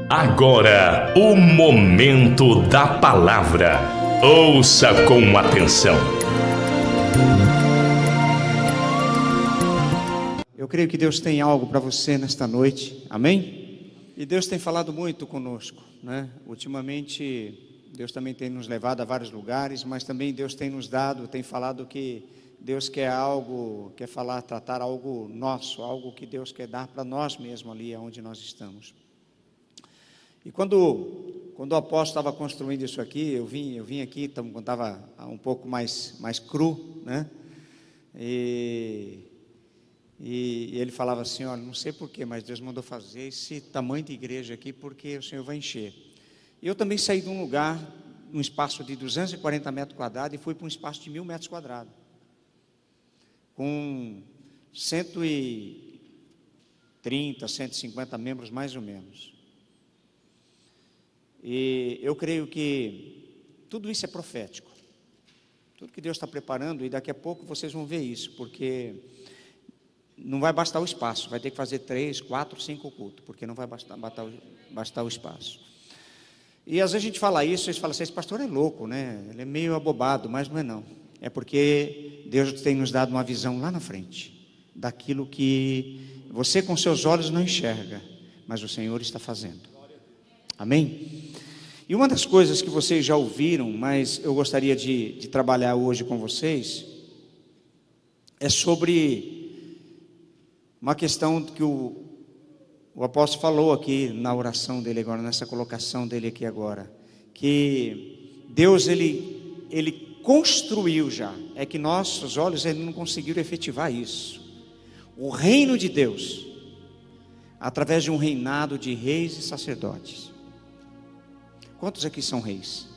Agora, o momento da palavra. Ouça com atenção. Eu creio que Deus tem algo para você nesta noite, amém? E Deus tem falado muito conosco, né? Ultimamente, Deus também tem nos levado a vários lugares, mas também Deus tem nos dado, tem falado que Deus quer algo, quer falar, tratar algo nosso, algo que Deus quer dar para nós mesmos ali onde nós estamos. E quando o apóstolo estava construindo isso aqui, eu vim aqui, quando estava um pouco mais cru, né? E ele falava assim: olha, não sei porquê, mas Deus mandou fazer esse tamanho de igreja aqui, porque o Senhor vai encher. E eu também saí de um lugar, um espaço de 240 metros quadrados, e fui para um espaço de 1000 metros quadrados, com 130, 150 membros mais ou menos. E eu creio que tudo isso é profético, tudo que Deus está preparando, e daqui a pouco vocês vão ver isso, porque não vai bastar o espaço, vai ter que fazer 3, 4, 5 cultos, porque não vai bastar o espaço. E às vezes a gente fala isso, eles falam assim: esse pastor é louco, né? Ele é meio abobado, mas não é não. É porque Deus tem nos dado uma visão lá na frente, daquilo que você com seus olhos não enxerga, mas o Senhor está fazendo. Amém? E uma das coisas que vocês já ouviram, mas eu gostaria de trabalhar hoje com vocês, é sobre uma questão que o apóstolo falou aqui na oração dele agora, nessa colocação dele aqui agora, que Deus ele construiu já, é que nossos olhos não conseguiram efetivar isso. O reino de Deus, através de um reinado de reis e sacerdotes. Quantos aqui são reis?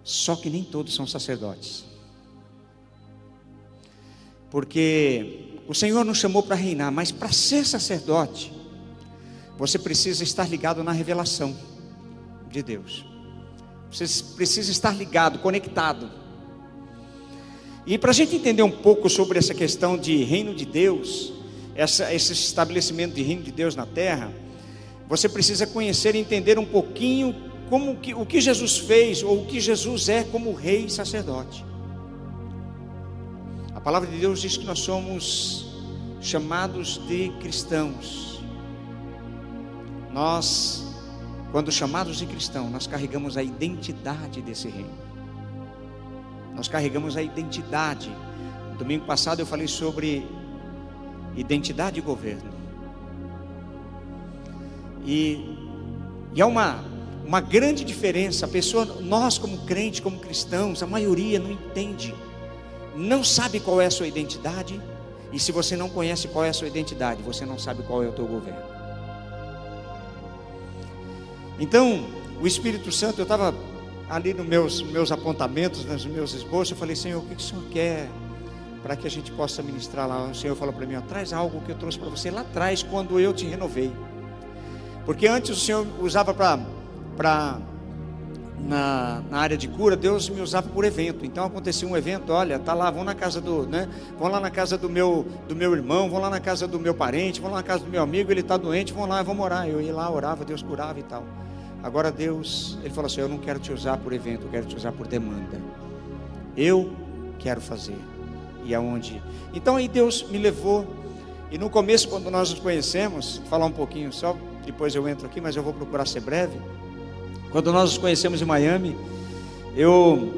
Só que nem todos são sacerdotes, porque o Senhor nos chamou para reinar, mas para ser sacerdote, você precisa estar ligado na revelação de Deus. Você precisa estar ligado, conectado. E para a gente entender um pouco sobre essa questão de reino de Deus, esse estabelecimento de reino de Deus na terra, você precisa conhecer e entender um pouquinho o que Jesus fez, ou o que Jesus é como rei e sacerdote. A palavra de Deus diz que nós somos chamados de cristãos. Nós, quando chamados de cristão, nós carregamos a identidade desse reino. Nós carregamos a identidade. No domingo passado eu falei sobre identidade e governo. E há uma grande diferença. Nós como crentes, como cristãos, a maioria não entende, não sabe qual é a sua identidade. E se você não conhece qual é a sua identidade, você não sabe qual é o teu governo. Então, o Espírito Santo, eu estava ali nos meus apontamentos, nos meus esboços, eu falei: Senhor, o que o Senhor quer para que a gente possa ministrar lá? O Senhor falou para mim: traz algo que eu trouxe para você lá atrás, quando eu te renovei. Porque antes o Senhor usava na área de cura, Deus me usava por evento. Então acontecia um evento, olha, tá lá, vão na casa vão lá na casa do meu irmão, vão lá na casa do meu parente, vão lá na casa do meu amigo, ele está doente, vão lá, vamos orar. Eu ia lá, orava, Deus curava e tal. Agora Deus, Ele falou assim: eu não quero te usar por evento, eu quero te usar por demanda. Eu quero fazer. E aonde? Então aí Deus me levou. E no começo, quando nós nos conhecemos, falar um pouquinho só, depois eu entro aqui, mas eu vou procurar ser breve. Quando nós nos conhecemos em Miami, eu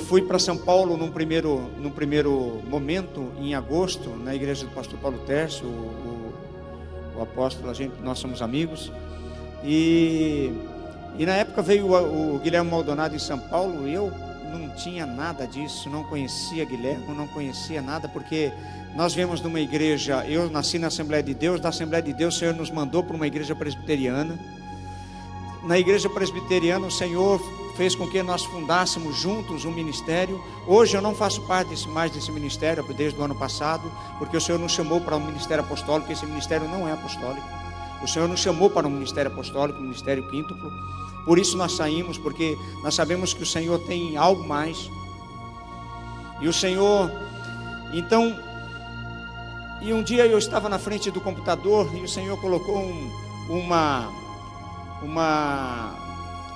fui para São Paulo num primeiro momento, em agosto, na igreja do pastor Paulo Tércio, o apóstolo, nós somos amigos. E na época veio o Guilherme Maldonado em São Paulo, e eu não tinha nada disso, não conhecia Guilherme, não conhecia nada, porque nós viemos de uma igreja, eu nasci na Assembleia de Deus, da Assembleia de Deus o Senhor nos mandou para uma igreja presbiteriana. Na igreja presbiteriana o Senhor fez com que nós fundássemos juntos um ministério. Hoje eu não faço parte mais desse ministério, desde o ano passado, porque o Senhor nos chamou para um ministério apostólico. Esse ministério não é apostólico. O Senhor nos chamou para um ministério apostólico, um ministério quíntuplo. Por isso nós saímos, porque nós sabemos que o Senhor tem algo mais. E o Senhor, então, e um dia eu estava na frente do computador e o Senhor colocou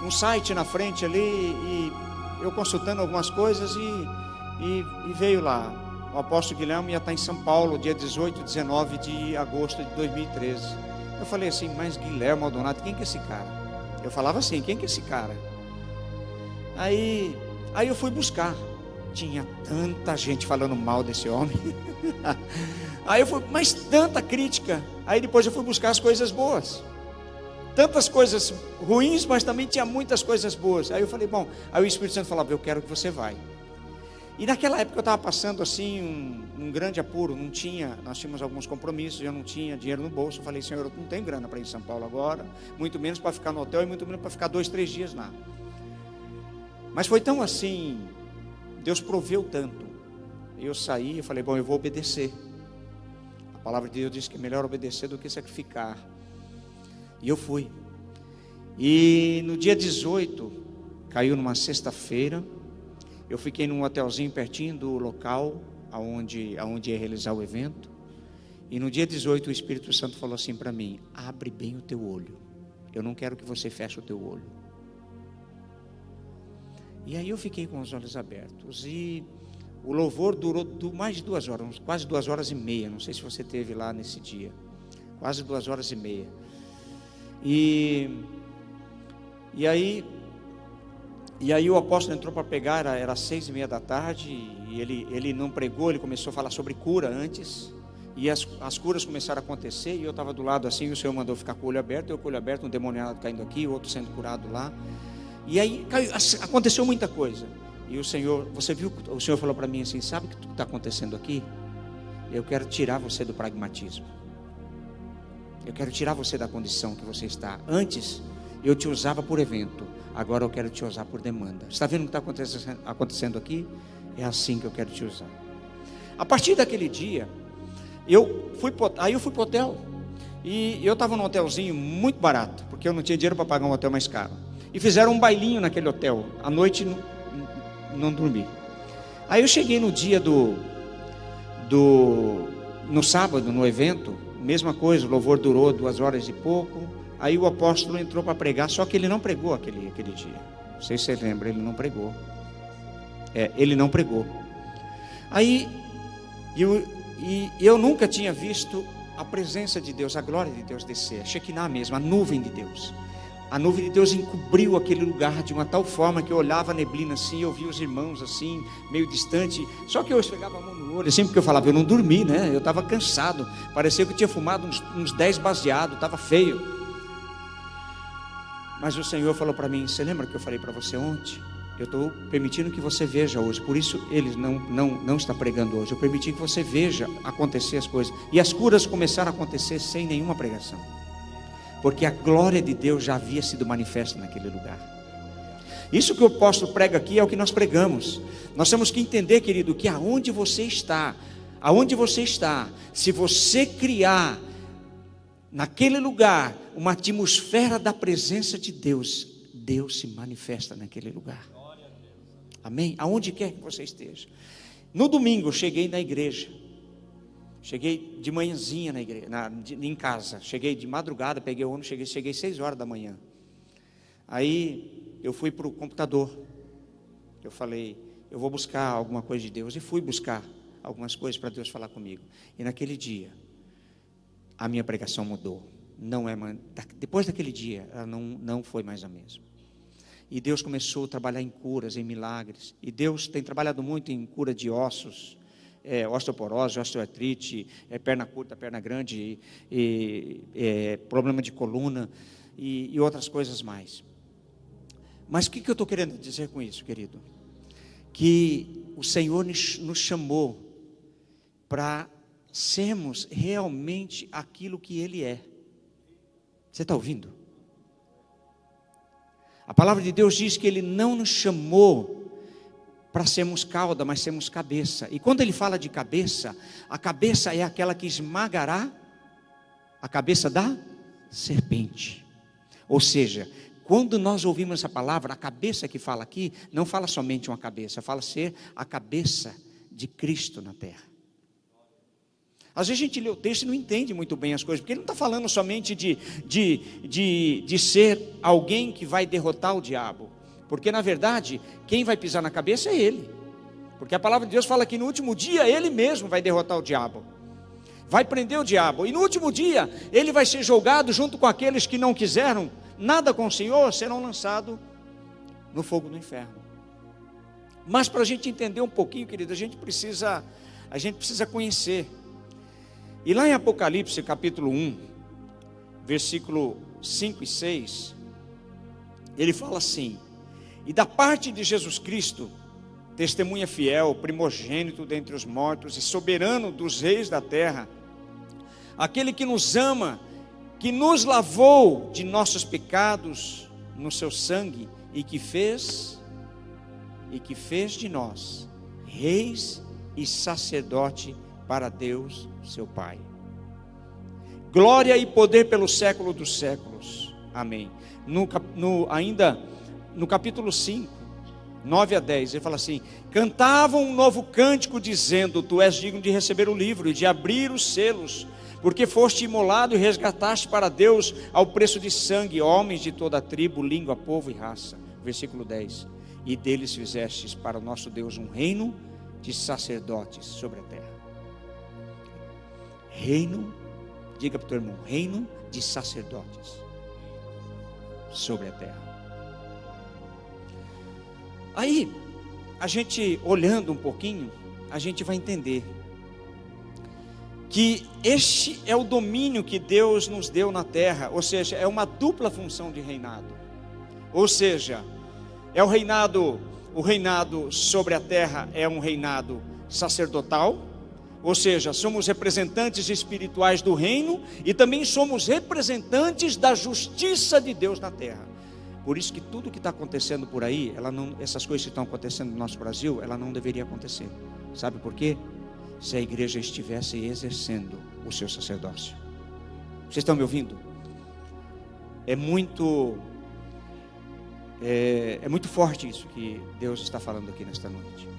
um site na frente ali, e eu consultando algumas coisas, e veio lá, o apóstolo Guilherme ia estar em São Paulo, dia 18 e 19 de agosto de 2013. Eu falei assim, mas Guilherme Maldonado, quem que é esse cara? Eu falava assim, quem que é esse cara? Aí eu fui buscar, tinha tanta gente falando mal desse homem, mas tanta crítica. Aí depois eu fui buscar as coisas boas, tantas coisas ruins, mas também tinha muitas coisas boas. Aí eu falei, bom, aí o Espírito Santo falava, eu quero que você vai. E naquela época eu estava passando assim um grande apuro, nós tínhamos alguns compromissos, eu não tinha dinheiro no bolso. Eu falei, Senhor, eu não tenho grana para ir em São Paulo agora, muito menos para ficar no hotel, e muito menos para ficar 2, 3 dias lá. Mas foi tão assim, Deus proveu tanto. Eu saí e falei, bom, eu vou obedecer. A palavra de Deus diz que é melhor obedecer do que sacrificar. E eu fui. E no dia 18, caiu numa sexta-feira, eu fiquei num hotelzinho pertinho do local aonde ia realizar o evento. E no dia 18 o Espírito Santo falou assim para mim, abre bem o teu olho, eu não quero que você feche o teu olho. E aí eu fiquei com os olhos abertos, e o louvor durou mais de 2 horas, quase 2 horas e meia, não sei se você esteve lá nesse dia, quase 2 horas e meia. E aí o apóstolo entrou para pregar, era 6:30 da tarde, e ele não pregou, ele começou a falar sobre cura antes, e as curas começaram a acontecer, e eu estava do lado assim, e o Senhor mandou ficar com o olho aberto, eu com o olho aberto, um demoniado caindo aqui, outro sendo curado lá, e aí aconteceu muita coisa, e o Senhor falou para mim assim, sabe o que está acontecendo aqui? Eu quero tirar você do pragmatismo, eu quero tirar você da condição que você está. Antes eu te usava por evento, agora eu quero te usar por demanda. Está vendo o que está acontecendo aqui? É assim que eu quero te usar. A partir daquele dia, eu fui para o hotel, e eu estava num hotelzinho muito barato, porque eu não tinha dinheiro para pagar um hotel mais caro, e fizeram um bailinho naquele hotel, à noite não dormi. Aí eu cheguei no dia no sábado, no evento, mesma coisa, o louvor durou 2 horas e pouco. Aí o apóstolo entrou para pregar, só que ele não pregou aquele dia. Não sei se você lembra, ele não pregou. Ele não pregou. Aí eu nunca tinha visto a presença de Deus, a glória de Deus descer, a Shekinah mesmo, a nuvem de Deus. A nuvem de Deus encobriu aquele lugar de uma tal forma que eu olhava a neblina assim, eu via os irmãos assim, meio distante, só que eu esfregava a mão no olho, assim, porque eu falava, eu não dormi, né? Eu estava cansado, parecia que eu tinha fumado uns 10 baseados, estava feio. Mas o Senhor falou para mim, você lembra que eu falei para você ontem? Eu estou permitindo que você veja hoje, por isso ele não está pregando hoje, eu permiti que você veja acontecer as coisas, e as curas começaram a acontecer sem nenhuma pregação, porque a glória de Deus já havia sido manifesta naquele lugar. Isso que o apóstolo prega aqui é o que nós pregamos. Nós temos que entender, querido, que aonde você está, se você criar naquele lugar uma atmosfera da presença de Deus, Deus se manifesta naquele lugar. Amém? Aonde quer que você esteja. No domingo eu cheguei na igreja, cheguei de manhãzinha na igreja, em casa, cheguei de madrugada, peguei o ônibus, cheguei 6 horas da manhã. Aí eu fui para o computador, eu falei, eu vou buscar alguma coisa de Deus, e fui buscar algumas coisas para Deus falar comigo. E naquele dia a minha pregação mudou. Depois daquele dia ela não foi mais a mesma. E Deus começou a trabalhar em curas, em milagres. E Deus tem trabalhado muito em cura de ossos, osteoporose, osteoartrite, perna curta, perna grande, problema de coluna e outras coisas mais. Mas o que eu estou querendo dizer com isso, querido? Que o Senhor nos chamou para sermos realmente aquilo que Ele é. Você está ouvindo? A palavra de Deus diz que Ele não nos chamou para sermos cauda, mas sermos cabeça. E quando Ele fala de cabeça, a cabeça é aquela que esmagará a cabeça da serpente. Ou seja, quando nós ouvimos essa palavra, a cabeça que fala aqui, não fala somente uma cabeça, fala ser a cabeça de Cristo na terra. Às vezes a gente lê o texto e não entende muito bem as coisas, porque ele não está falando somente de ser alguém que vai derrotar o diabo, porque na verdade, quem vai pisar na cabeça é ele, porque a palavra de Deus fala que no último dia ele mesmo vai derrotar o diabo, vai prender o diabo, e no último dia ele vai ser julgado junto com aqueles que não quiseram nada com o Senhor, serão lançados no fogo do inferno. Mas para a gente entender um pouquinho, querido, a gente precisa conhecer. E lá em Apocalipse capítulo 1, versículo 5 e 6, ele fala assim: e da parte de Jesus Cristo, testemunha fiel, primogênito dentre os mortos e soberano dos reis da terra, aquele que nos ama, que nos lavou de nossos pecados no seu sangue e que fez de nós reis e sacerdote para Deus seu Pai. Glória e poder pelo século dos séculos. Amém. Ainda no capítulo 5, 9 a 10, ele fala assim: cantavam um novo cântico dizendo: tu és digno de receber o livro e de abrir os selos, porque foste imolado e resgataste para Deus ao preço de sangue homens de toda a tribo, língua, povo e raça. Versículo 10: e deles fizestes para o nosso Deus um reino de sacerdotes sobre a terra. Reino, diga para o teu irmão, reino de sacerdotes sobre a terra. Aí, a gente olhando um pouquinho, a gente vai entender que este é o domínio que Deus nos deu na terra, ou seja, é uma dupla função de reinado. Ou seja, é o reinado sobre a terra é um reinado sacerdotal, ou seja, somos representantes espirituais do reino e também somos representantes da justiça de Deus na terra. Por isso que tudo que está acontecendo por aí, essas coisas que estão acontecendo no nosso Brasil, ela não deveria acontecer. Sabe por quê? Se a igreja estivesse exercendo o seu sacerdócio. Vocês estão me ouvindo? É muito forte isso que Deus está falando aqui nesta noite.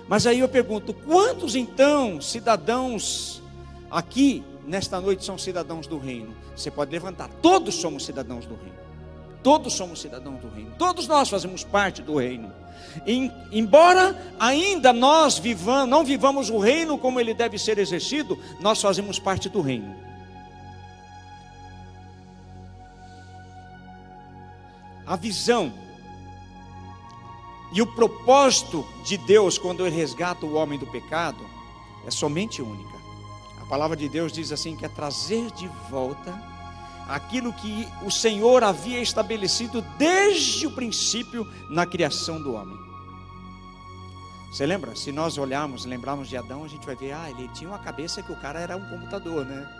Mas aí eu pergunto: quantos então cidadãos aqui nesta noite são cidadãos do reino? Você pode levantar. Todos somos cidadãos do reino. Todos somos cidadãos do reino. Todos nós fazemos parte do reino. Embora ainda nós não vivamos o reino como ele deve ser exercido, nós fazemos parte do reino. A visão e o propósito de Deus quando ele resgata o homem do pecado é somente única. A palavra de Deus diz assim, que é trazer de volta aquilo que o Senhor havia estabelecido desde o princípio na criação do homem. Você lembra? Se nós lembrarmos de Adão, a gente vai ver, ele tinha uma cabeça que o cara era um computador, né?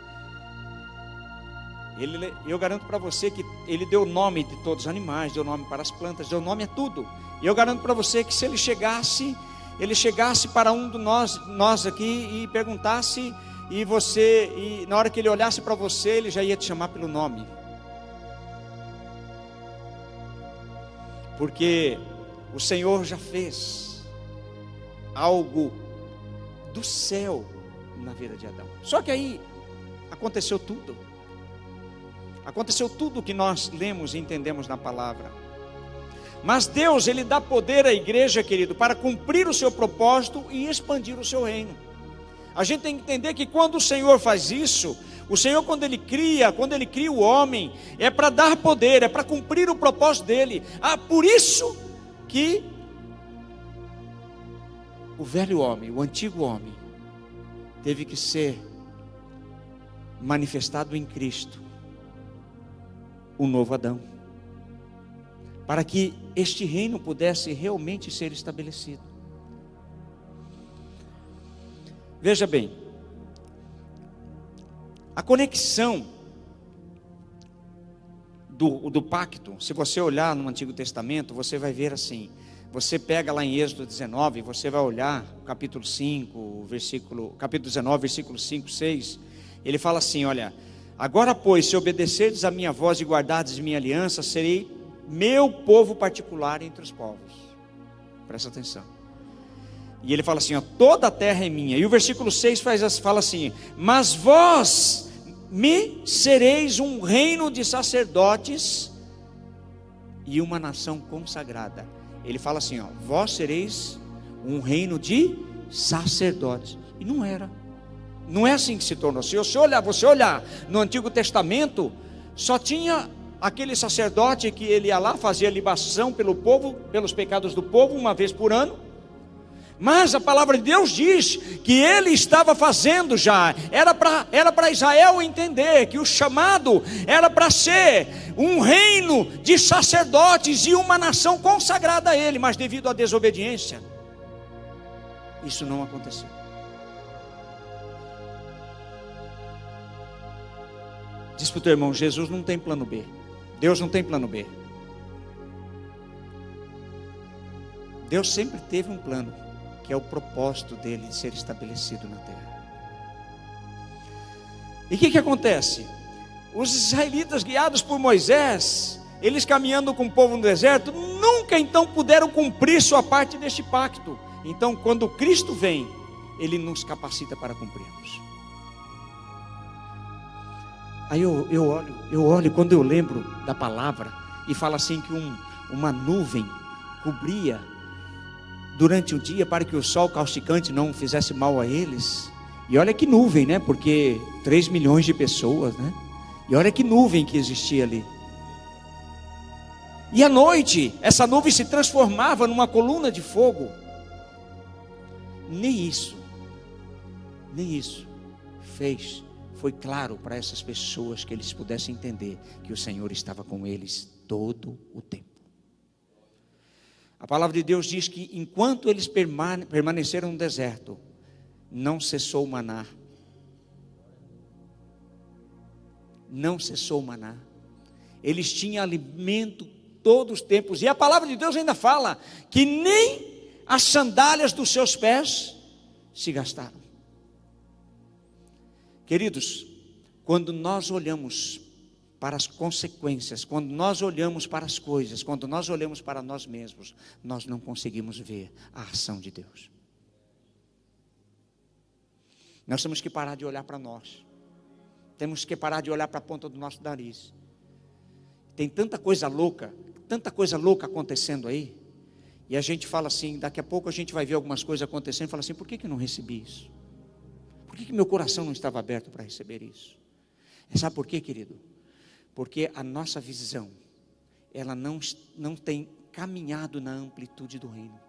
Eu garanto para você que ele deu nome de todos os animais, deu nome para as plantas, deu nome a tudo. E eu garanto para você que se ele chegasse para um de nós aqui e perguntasse, e na hora que ele olhasse para você, ele já ia te chamar pelo nome. Porque o Senhor já fez algo do céu na vida de Adão. Só que aí aconteceu tudo. Aconteceu tudo o que nós lemos e entendemos na palavra. Mas Deus, ele dá poder à igreja, querido, para cumprir o seu propósito e expandir o seu reino. A gente tem que entender que quando o Senhor faz isso, o Senhor quando Ele cria o homem, é para dar poder, é para cumprir o propósito dEle. Por isso que o velho homem, o antigo homem, teve que ser manifestado em Cristo, o novo Adão, para que este reino pudesse realmente ser estabelecido. Veja bem, a conexão do pacto, se você olhar no Antigo Testamento, você vai ver assim, você pega lá em Êxodo 19, você vai olhar o capítulo 19, versículo 5, 6, ele fala assim, olha, agora pois, se obedecerdes a minha voz e guardardes minha aliança, serei meu povo particular entre os povos. Presta atenção. E ele fala assim, ó, toda a terra é minha. E o versículo 6 fala assim, mas vós me sereis um reino de sacerdotes e uma nação consagrada. Ele fala assim, ó, vós sereis um reino de sacerdotes. E não era. Não é assim que se tornou. Se você olhar no Antigo Testamento, só tinha aquele sacerdote que ele ia lá, fazia libação pelo povo, pelos pecados do povo, uma vez por ano. Mas a palavra de Deus diz que ele estava fazendo já, era para Israel entender que o chamado era para ser um reino de sacerdotes e uma nação consagrada a ele, mas devido à desobediência, isso não aconteceu. Diz para o teu irmão, Jesus não tem plano B, Deus não tem plano B. Deus sempre teve um plano, que é o propósito dele de ser estabelecido na terra. E o que acontece? Os israelitas, guiados por Moisés, eles caminhando com o povo no deserto, nunca então puderam cumprir sua parte deste pacto. Então, quando Cristo vem, ele nos capacita para cumprirmos. Aí eu olho quando eu lembro da palavra e fala assim que uma nuvem cobria durante o dia para que o sol causticante não fizesse mal a eles. E olha que nuvem, né? Porque 3 milhões de pessoas, né? E olha que nuvem que existia ali. E à noite, essa nuvem se transformava numa coluna de fogo. Nem isso foi claro para essas pessoas, que eles pudessem entender que o Senhor estava com eles todo o tempo. A palavra de Deus diz que enquanto eles permaneceram no deserto, não cessou o maná. Não cessou o maná. Eles tinham alimento todos os tempos. E a palavra de Deus ainda fala que nem as sandálias dos seus pés se gastaram. Queridos, quando nós olhamos para as consequências, quando nós olhamos para as coisas, quando nós olhamos para nós mesmos, nós não conseguimos ver a ação de Deus. Nós temos que parar de olhar para nós. Temos que parar de olhar para a ponta do nosso nariz. Tem tanta coisa louca acontecendo aí, e a gente fala assim, daqui a pouco a gente vai ver algumas coisas acontecendo e fala assim, por que eu não recebi isso? Por que meu coração não estava aberto para receber isso? Sabe por quê, querido? Porque a nossa visão, ela não tem caminhado na amplitude do reino.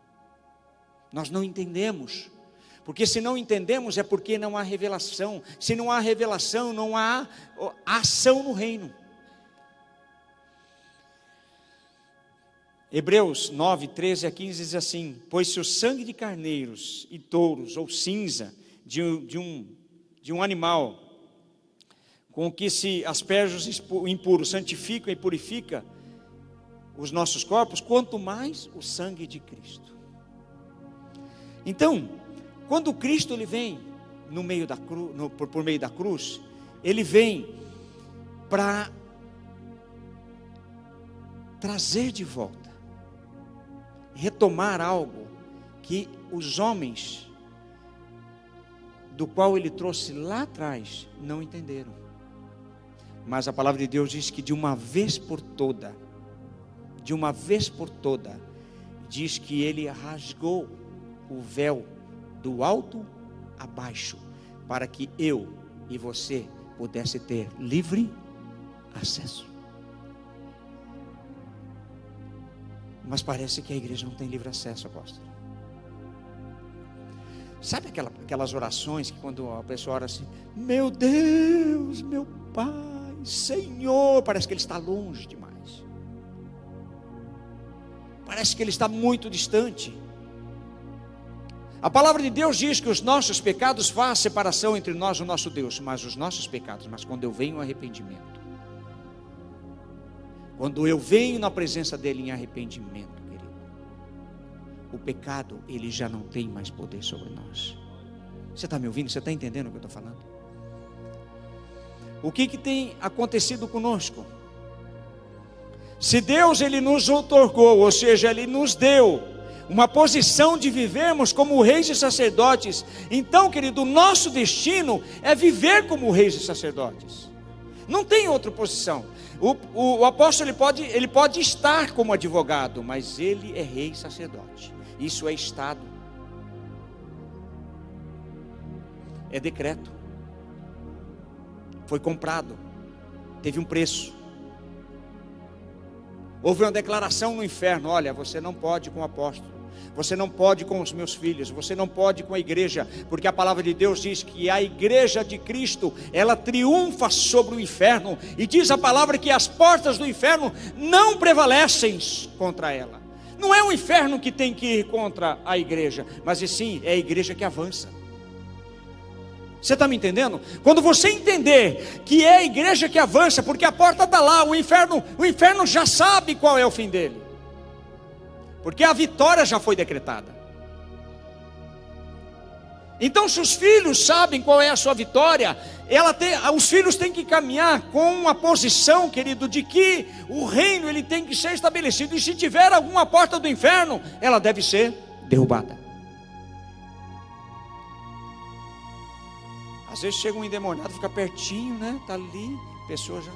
Nós não entendemos, porque se não entendemos é porque não há revelação. Se não há revelação, não há ação no reino. Hebreus 9, 13 a 15 diz assim, pois se o sangue de carneiros e touros, ou cinza de um animal, com que se asperge o impuro, santifica e purifica os nossos corpos, quanto mais o sangue de Cristo. Então, quando Cristo ele vem no meio da por meio da cruz, ele vem para trazer de volta, retomar algo que os homens do qual ele trouxe lá atrás não entenderam. Mas a palavra de Deus diz que de uma vez por toda, diz que ele rasgou o véu do alto a baixo, para que eu e você pudesse ter livre acesso. Mas parece que a igreja não tem livre acesso, apóstolo. Sabe aquelas orações que quando a pessoa ora assim, meu Deus, meu Pai, Senhor, parece que ele está longe demais. Parece que ele está muito distante. A palavra de Deus diz que os nossos pecados fazem separação entre nós e o nosso Deus, mas os nossos pecados, mas quando eu venho em arrependimento, quando eu venho na presença dele em arrependimento, querido, o pecado, ele já não tem mais poder sobre nós. Você está me ouvindo? Você está entendendo o que eu estou falando? O que tem acontecido conosco? Se Deus ele nos outorgou, ou seja, ele nos deu uma posição de vivermos como reis e sacerdotes. Então, querido, o nosso destino é viver como reis e sacerdotes. Não tem outra posição. O apóstolo ele pode estar como advogado, mas ele é rei e sacerdote. Isso é estado, é decreto, foi comprado, teve um preço. Houve uma declaração no inferno: olha, você não pode com o apóstolo, você não pode com os meus filhos, você não pode com a igreja, porque a palavra de Deus diz que a igreja de Cristo, ela triunfa sobre o inferno, e diz a palavra que as portas do inferno não prevalecem contra ela. Não é o inferno que tem que ir contra a igreja, mas sim é a igreja que avança. Você está me entendendo? Quando você entender que é a igreja que avança, porque a porta está lá, o inferno já sabe qual é o fim dele, porque a vitória já foi decretada. Então, se os filhos sabem qual é a sua vitória, os filhos têm que caminhar com uma posição, querido, de que o reino ele tem que ser estabelecido, e se tiver alguma porta do inferno, ela deve ser derrubada. Às vezes chega um endemoniado, fica pertinho, né? Está ali, a pessoa já,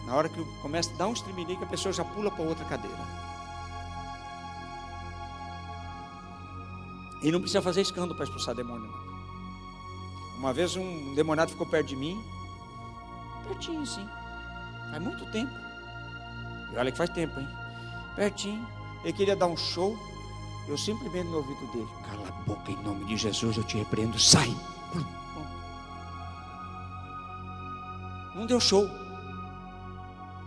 na hora que começa a dar um estremelique, a pessoa já pula para outra cadeira. E não precisa fazer escândalo para expulsar demônio, não. Uma vez um endemoniado ficou perto de mim, pertinho sim, faz muito tempo. E olha que faz tempo, hein? Pertinho, ele queria dar um show, eu simplesmente no ouvido dele: cala a boca, em nome de Jesus eu te repreendo, sai. Não deu show,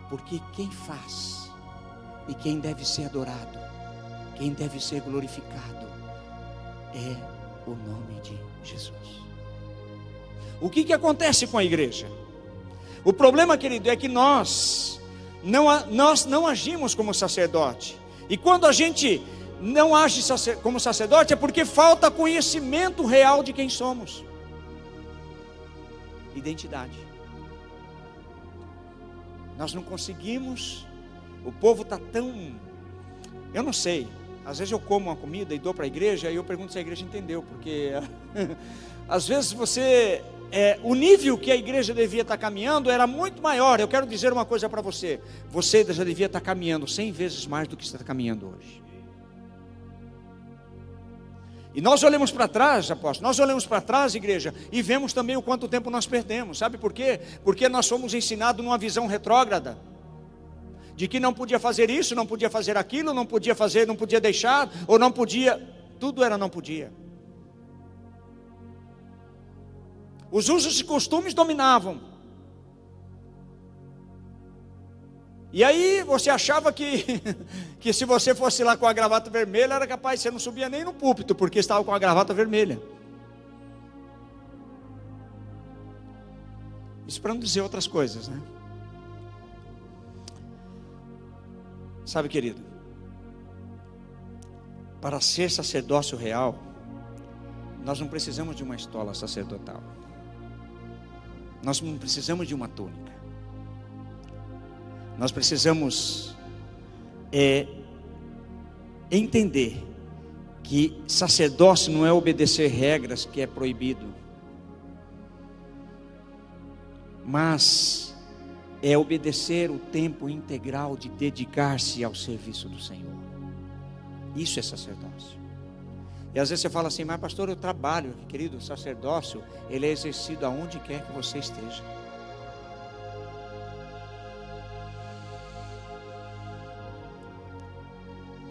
porque quem faz e quem deve ser adorado, quem deve ser glorificado, é o nome de Jesus. O que acontece com a igreja? O problema, querido, é que nós não agimos como sacerdote. E quando a gente não age como sacerdote, é porque falta conhecimento real de quem somos. Identidade. Nós não conseguimos. O povo está tão... Eu não sei. Às vezes eu como uma comida e dou para a igreja, e eu pergunto se a igreja entendeu, porque às vezes o nível que a igreja devia estar caminhando era muito maior. Eu quero dizer uma coisa para você: você já devia estar caminhando 100 vezes mais do que está caminhando hoje. E nós olhamos para trás, apóstolo, nós olhamos para trás, igreja, e vemos também o quanto tempo nós perdemos. Sabe por quê? Porque nós fomos ensinados numa visão retrógrada, de que não podia fazer isso, não podia fazer aquilo, não podia fazer, não podia deixar, ou não podia, tudo era não podia. Os usos e costumes dominavam. E aí você achava que se você fosse lá com a gravata vermelha, era capaz, você não subia nem no púlpito, porque estava com a gravata vermelha. Isso para não dizer outras coisas, né? Sabe, querido, para ser sacerdócio real, nós não precisamos de uma estola sacerdotal, nós não precisamos de uma túnica. Nós precisamos entender que sacerdócio não é obedecer regras, que é proibido, mas é obedecer o tempo integral de dedicar-se ao serviço do Senhor. Isso é sacerdócio. E às vezes você fala assim: mas pastor, eu trabalho. Querido, o sacerdócio, ele é exercido aonde quer que você esteja.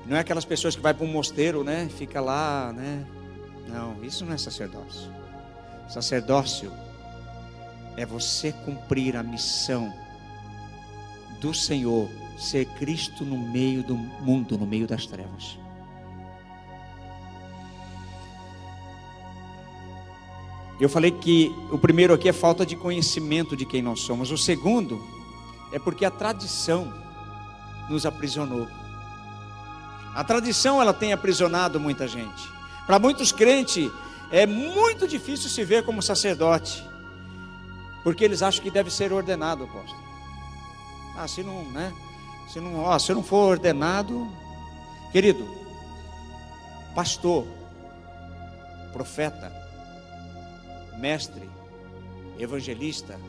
Não é aquelas pessoas que vai para um mosteiro, né? Fica lá, né? Não, isso não é sacerdócio. Sacerdócio é você cumprir a missão do Senhor, ser Cristo no meio do mundo, no meio das trevas. Eu falei que o primeiro aqui é falta de conhecimento de quem nós somos. O segundo é porque a tradição nos aprisionou. A tradição, ela tem aprisionado muita gente. Para muitos crentes é muito difícil se ver como sacerdote, porque eles acham que deve ser ordenado, apóstolo. Se eu não for ordenado, querido, pastor, profeta, mestre, evangelista,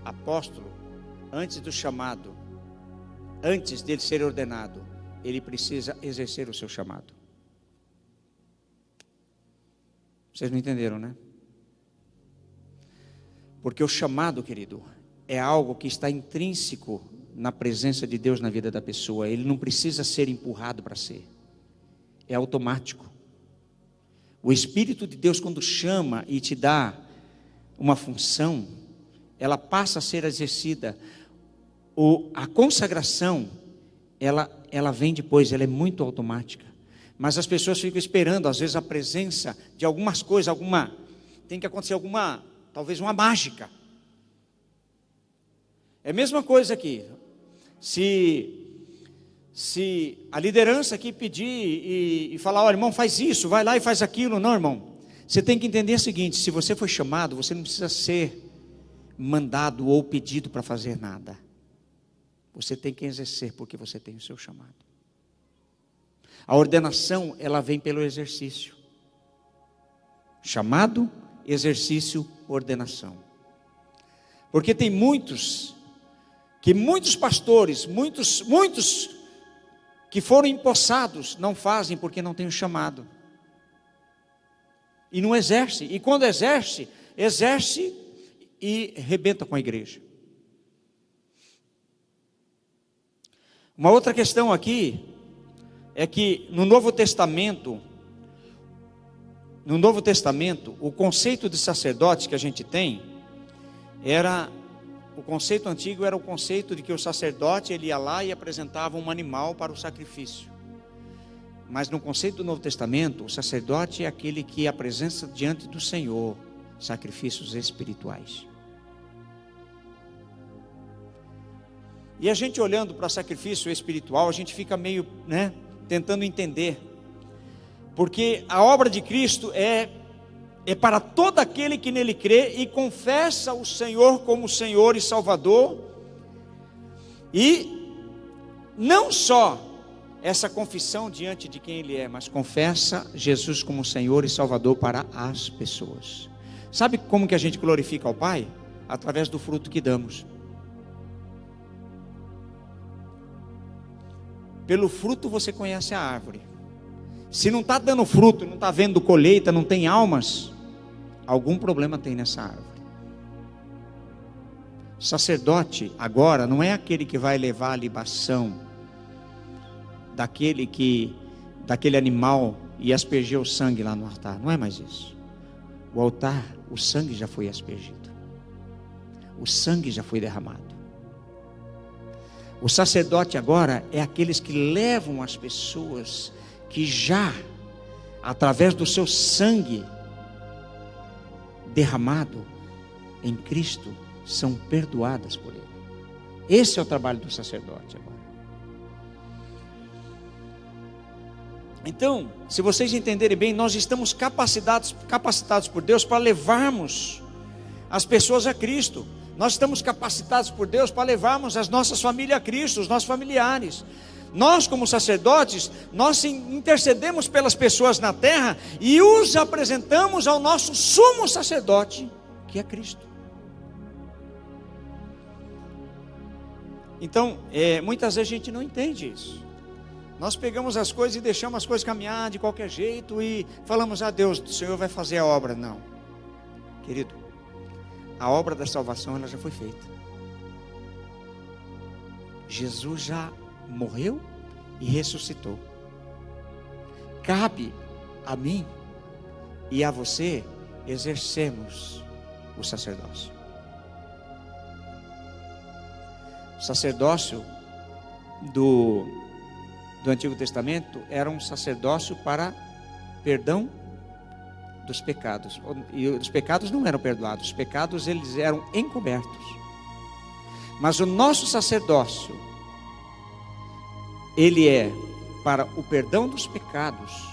apóstolo, antes do chamado, antes dele ser ordenado, ele precisa exercer o seu chamado. Vocês não entenderam, né? Porque o chamado, querido, é algo que está intrínseco na presença de Deus na vida da pessoa. Ele não precisa ser empurrado para ser. É automático. O Espírito de Deus, quando chama e te dá uma função, ela passa a ser exercida. A consagração, ela vem depois, ela é muito automática. Mas as pessoas ficam esperando, às vezes, a presença de algumas coisas, tem que acontecer talvez uma mágica. É a mesma coisa aqui. Se a liderança aqui pedir e falar, olha, irmão, faz isso, vai lá e faz aquilo. Não, irmão, você tem que entender o seguinte: se você foi chamado, você não precisa ser mandado ou pedido para fazer nada. Você tem que exercer, porque você tem o seu chamado. A ordenação, ela vem pelo exercício. Chamado, exercício, ordenação. Porque tem muitos pastores, muitos que foram empossados, não fazem porque não têm o chamado. E não exerce. E quando exerce e rebenta com a igreja. Uma outra questão aqui é que no Novo Testamento, o conceito de sacerdote que a gente tem o conceito antigo era o conceito de que o sacerdote ele ia lá e apresentava um animal para o sacrifício. Mas no conceito do Novo Testamento, o sacerdote é aquele que apresenta diante do Senhor sacrifícios espirituais. E a gente olhando para sacrifício espiritual, a gente fica meio, tentando entender. Porque a obra de Cristo é para todo aquele que nele crê e confessa o Senhor como Senhor e Salvador. E não só essa confissão diante de quem Ele é, mas confessa Jesus como Senhor e Salvador para as pessoas. Sabe como que a gente glorifica ao Pai? Através do fruto que damos. Pelo fruto você conhece a árvore. Se não está dando fruto, não está vendo colheita, não tem almas, algum problema tem nessa árvore. O sacerdote agora não é aquele que vai levar a libação daquele animal e asperger o sangue lá no altar. Não é mais isso. O altar, o sangue já foi aspergido. O sangue já foi derramado. O sacerdote agora é aqueles que levam as pessoas que já, através do seu sangue derramado em Cristo, são perdoadas por Ele. Esse é o trabalho do sacerdote agora. Então, se vocês entenderem bem, nós estamos capacitados por Deus para levarmos as pessoas a Cristo. Nós estamos capacitados por Deus para levarmos as nossas famílias a Cristo, os nossos familiares. Nós, como sacerdotes, nós intercedemos pelas pessoas na terra e os apresentamos ao nosso sumo sacerdote, que é Cristo. Então, muitas vezes a gente não entende isso. Nós pegamos as coisas e deixamos as coisas caminhar de qualquer jeito e falamos, Deus, o Senhor vai fazer a obra. Não, querido, a obra da salvação ela já foi feita. Jesus já morreu e ressuscitou. Cabe a mim e a você exercermos o sacerdócio. O sacerdócio do Antigo Testamento era um sacerdócio para perdão dos pecados. E os pecados não eram perdoados, os pecados eles eram encobertos. Mas o nosso sacerdócio, ele é para o perdão dos pecados.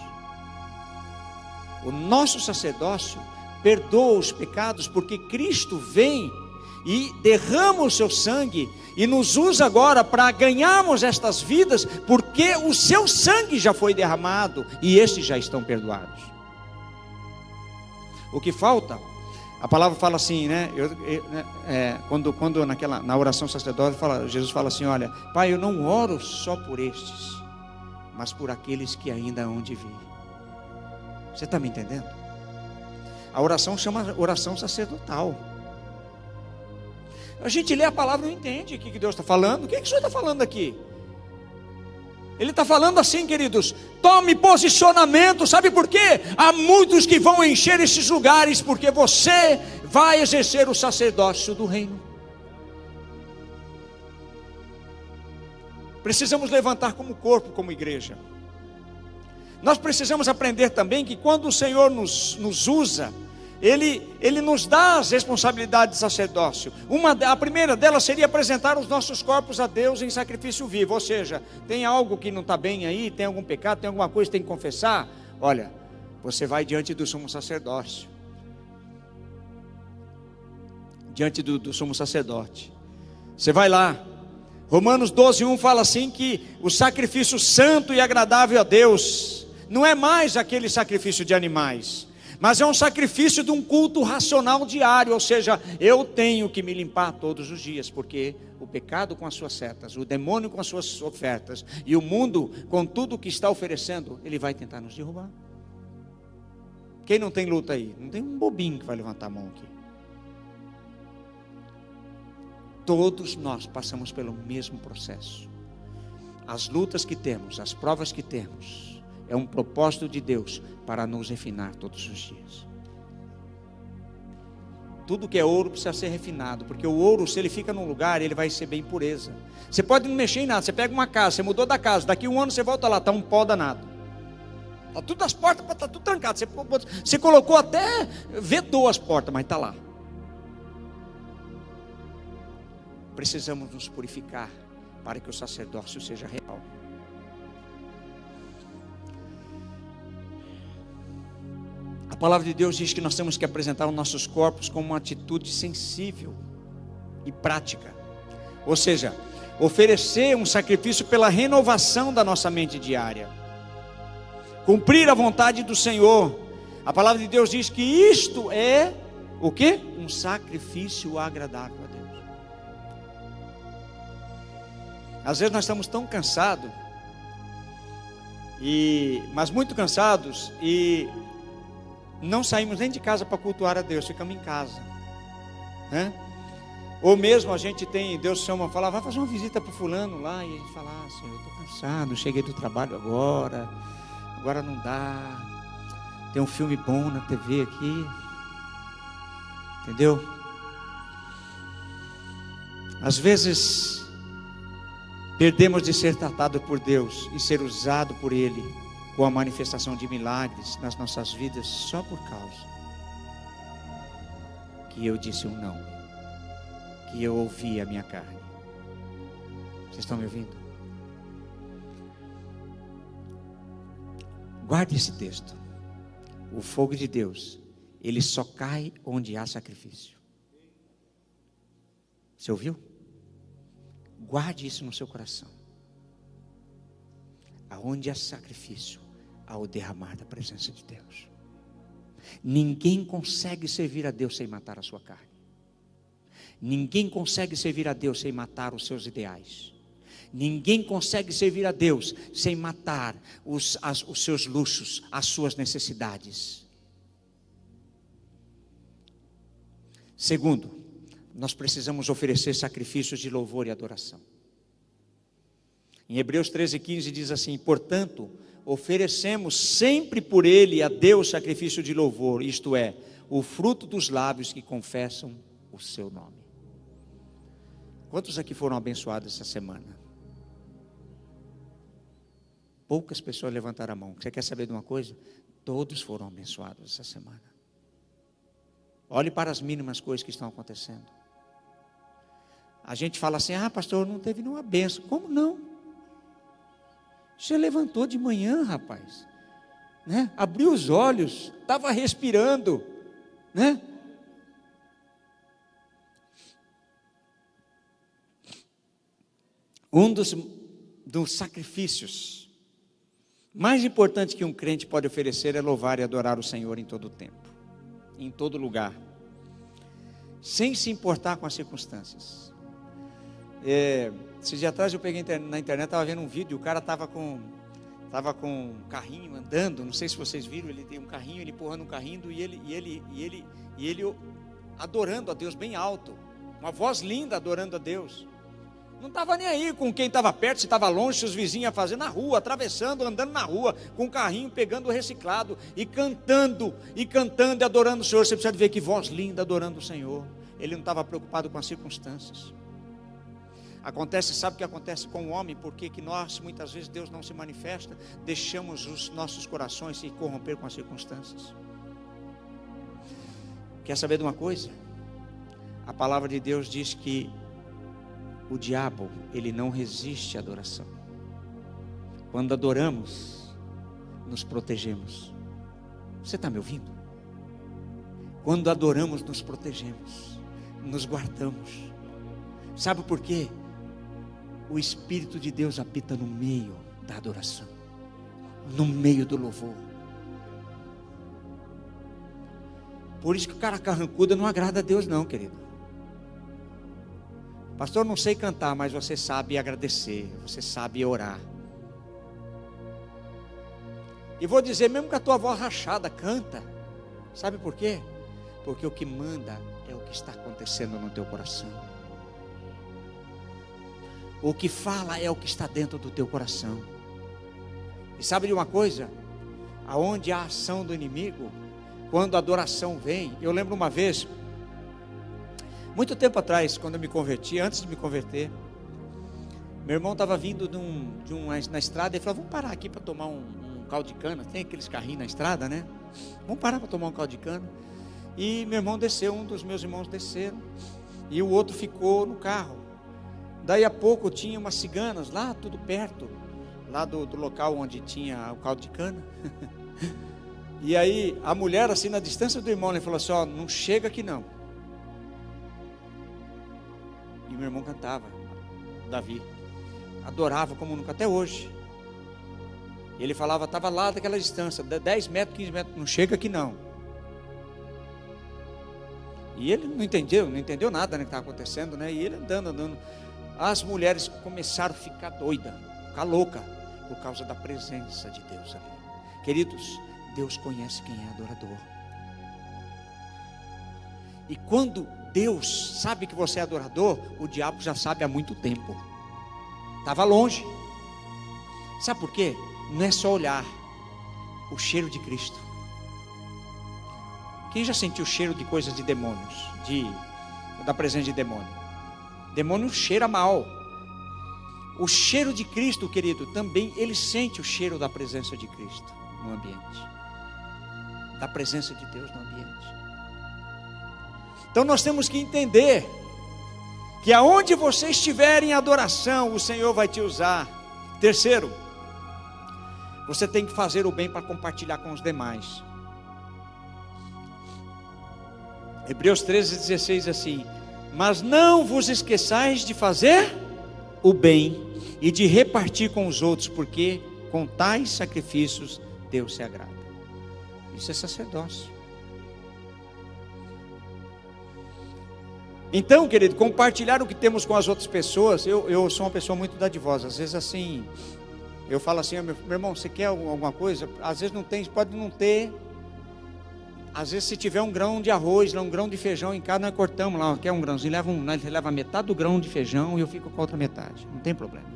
O nosso sacerdócio perdoa os pecados, porque Cristo vem e derrama o seu sangue e nos usa agora para ganharmos estas vidas, porque o seu sangue já foi derramado e estes já estão perdoados. O que falta, a palavra fala assim, né? Quando na oração sacerdotal Jesus fala assim: olha, Pai, eu não oro só por estes, mas por aqueles que ainda hão de vir. Você está me entendendo? A oração chama oração sacerdotal. A gente lê a palavra e não entende o que Deus está falando. O que o Senhor está falando aqui? Ele está falando assim, queridos: tome posicionamento. Sabe por quê? Há muitos que vão encher esses lugares, porque você vai exercer o sacerdócio do reino. Precisamos levantar como corpo, como igreja. Nós precisamos aprender também que quando o Senhor nos usa, Ele nos dá as responsabilidades de sacerdócio. A primeira delas seria apresentar os nossos corpos a Deus em sacrifício vivo. Ou seja, tem algo que não está bem aí, tem algum pecado, tem alguma coisa que tem que confessar. Olha, você vai diante do sumo sacerdócio. Diante do sumo sacerdote. Você vai lá. Romanos 12:1 fala assim que o sacrifício santo e agradável a Deus não é mais aquele sacrifício de animais, mas é um sacrifício de um culto racional diário. Ou seja, eu tenho que me limpar todos os dias, porque o pecado com as suas setas, o demônio com as suas ofertas, e o mundo com tudo o que está oferecendo, ele vai tentar nos derrubar. Quem não tem luta aí? Não tem um bobinho que vai levantar a mão aqui. Todos nós passamos pelo mesmo processo. As lutas que temos, as provas que temos, é um propósito de Deus para nos refinar todos os dias. Tudo que é ouro precisa ser refinado, porque o ouro, se ele fica num lugar, ele vai receber impureza. Você pode não mexer em nada. Você pega uma casa, você mudou da casa, daqui um ano você volta lá, está um pó danado, está tudo, as portas está tudo trancado. Você colocou até, vedou as portas, mas está lá. Precisamos nos purificar para que o sacerdócio seja real. A palavra de Deus diz que nós temos que apresentar os nossos corpos como uma atitude sensível e prática. Ou seja, oferecer um sacrifício pela renovação da nossa mente diária. Cumprir a vontade do Senhor. A palavra de Deus diz que isto é o quê? Um sacrifício agradável a Deus. Às vezes nós estamos tão cansados, mas muito cansados, e não saímos nem de casa para cultuar a Deus, ficamos em casa, né? Ou mesmo a gente tem, Deus chama, fala, vai fazer uma visita para o fulano lá, e a gente fala, Senhor, eu estou cansado, cheguei do trabalho agora não dá, tem um filme bom na TV aqui, entendeu? Às vezes perdemos de ser tratado por Deus e ser usado por Ele com a manifestação de milagres nas nossas vidas, só por causa que eu disse um não, que eu ouvi a minha carne. Vocês estão me ouvindo? Guarde esse texto. O fogo de Deus, ele só cai onde há sacrifício. Você ouviu? Guarde isso no seu coração. Aonde há sacrifício, há o derramar da presença de Deus. Ninguém consegue servir a Deus sem matar a sua carne. Ninguém consegue servir a Deus sem matar os seus ideais. Ninguém consegue servir a Deus sem matar os seus luxos, as suas necessidades. Segundo, nós precisamos oferecer sacrifícios de louvor e adoração. Em Hebreus 13:15 diz assim: portanto, oferecemos sempre por ele a Deus sacrifício de louvor, isto é, o fruto dos lábios que confessam o seu nome. Quantos aqui foram abençoados essa semana? Poucas pessoas levantaram a mão. Você quer saber de uma coisa? Todos foram abençoados essa semana. Olhe para as mínimas coisas que estão acontecendo. A gente fala assim, pastor, não teve nenhuma bênção. Como não? Você levantou de manhã, rapaz, né? Abriu os olhos, estava respirando, né? Um dos sacrifícios mais importantes que um crente pode oferecer é louvar e adorar o Senhor em todo o tempo, em todo lugar, sem se importar com as circunstâncias. Esses dias atrás eu peguei na internet, estava vendo um vídeo, o cara estava com um carrinho andando, não sei se vocês viram, ele tem um carrinho, ele empurrando um carrinho, e ele adorando a Deus bem alto, uma voz linda adorando a Deus. Não estava nem aí com quem estava perto, se estava longe, se os vizinhos iam fazer na rua, atravessando, andando na rua, com o carrinho, pegando o reciclado, e cantando, e adorando o Senhor. Você precisa ver que voz linda adorando o Senhor. Ele não estava preocupado com as circunstâncias. Sabe o que acontece com o homem? Porque que nós, muitas vezes, Deus não se manifesta, deixamos os nossos corações se corromper com as circunstâncias. Quer saber de uma coisa? A palavra de Deus diz que o diabo, ele não resiste à adoração. Quando adoramos, nos protegemos. Você está me ouvindo? Quando adoramos, nos protegemos, nos guardamos. Sabe por quê? O Espírito de Deus habita no meio da adoração, no meio do louvor. Por isso que o cara carrancudo não agrada a Deus não, querido. Pastor, não sei cantar, mas você sabe agradecer, você sabe orar. E vou dizer, mesmo com a tua voz rachada, canta. Sabe por quê? Porque o que manda é o que está acontecendo no teu coração. O que fala é o que está dentro do teu coração. E sabe de uma coisa? Aonde há ação do inimigo, quando a adoração vem. Eu lembro uma vez, muito tempo atrás, quando eu me converti, antes de me converter, meu irmão estava vindo na estrada e falou: vamos parar aqui para tomar um caldo de cana. Tem aqueles carrinhos na estrada, né? Vamos parar para tomar um caldo de cana. E meu irmão desceu, um dos meus irmãos desceram, e o outro ficou no carro. Daí a pouco tinha umas ciganas lá, tudo perto, lá do local onde tinha o caldo de cana. E aí a mulher, assim, na distância do irmão, ele falou assim: ó, não chega aqui não. E meu irmão cantava, Davi, adorava como nunca, até hoje. Ele falava, estava lá daquela distância, 10 metros, 15 metros, não chega aqui não. E ele não entendeu nada, né, que estava acontecendo, né? E ele andando. As mulheres começaram a ficar doidas, ficar loucas, por causa da presença de Deus ali. Queridos, Deus conhece quem é adorador. E quando Deus sabe que você é adorador, o diabo já sabe há muito tempo. Estava longe. Sabe por quê? Não é só olhar o cheiro de Cristo. Quem já sentiu o cheiro de coisas de demônios? Da presença de demônio? Demônio cheira mal. O cheiro de Cristo, querido, também ele sente o cheiro da presença de Cristo no ambiente, da presença de Deus no ambiente. Então nós temos que entender que aonde você estiver em adoração, o Senhor vai te usar. Terceiro, você tem que fazer o bem para compartilhar com os demais. Hebreus 13:16 assim: mas não vos esqueçais de fazer o bem e de repartir com os outros, porque com tais sacrifícios Deus se agrada. Isso é sacerdócio. Então, querido, compartilhar o que temos com as outras pessoas. Eu sou uma pessoa muito dadivosa. Às vezes assim, eu falo assim: meu irmão, você quer alguma coisa? Às vezes não tem, pode não ter. Às vezes, se tiver um grão de arroz, um grão de feijão em casa, nós cortamos lá, quer um grãozinho, leva metade do grão de feijão e eu fico com a outra metade, não tem problema.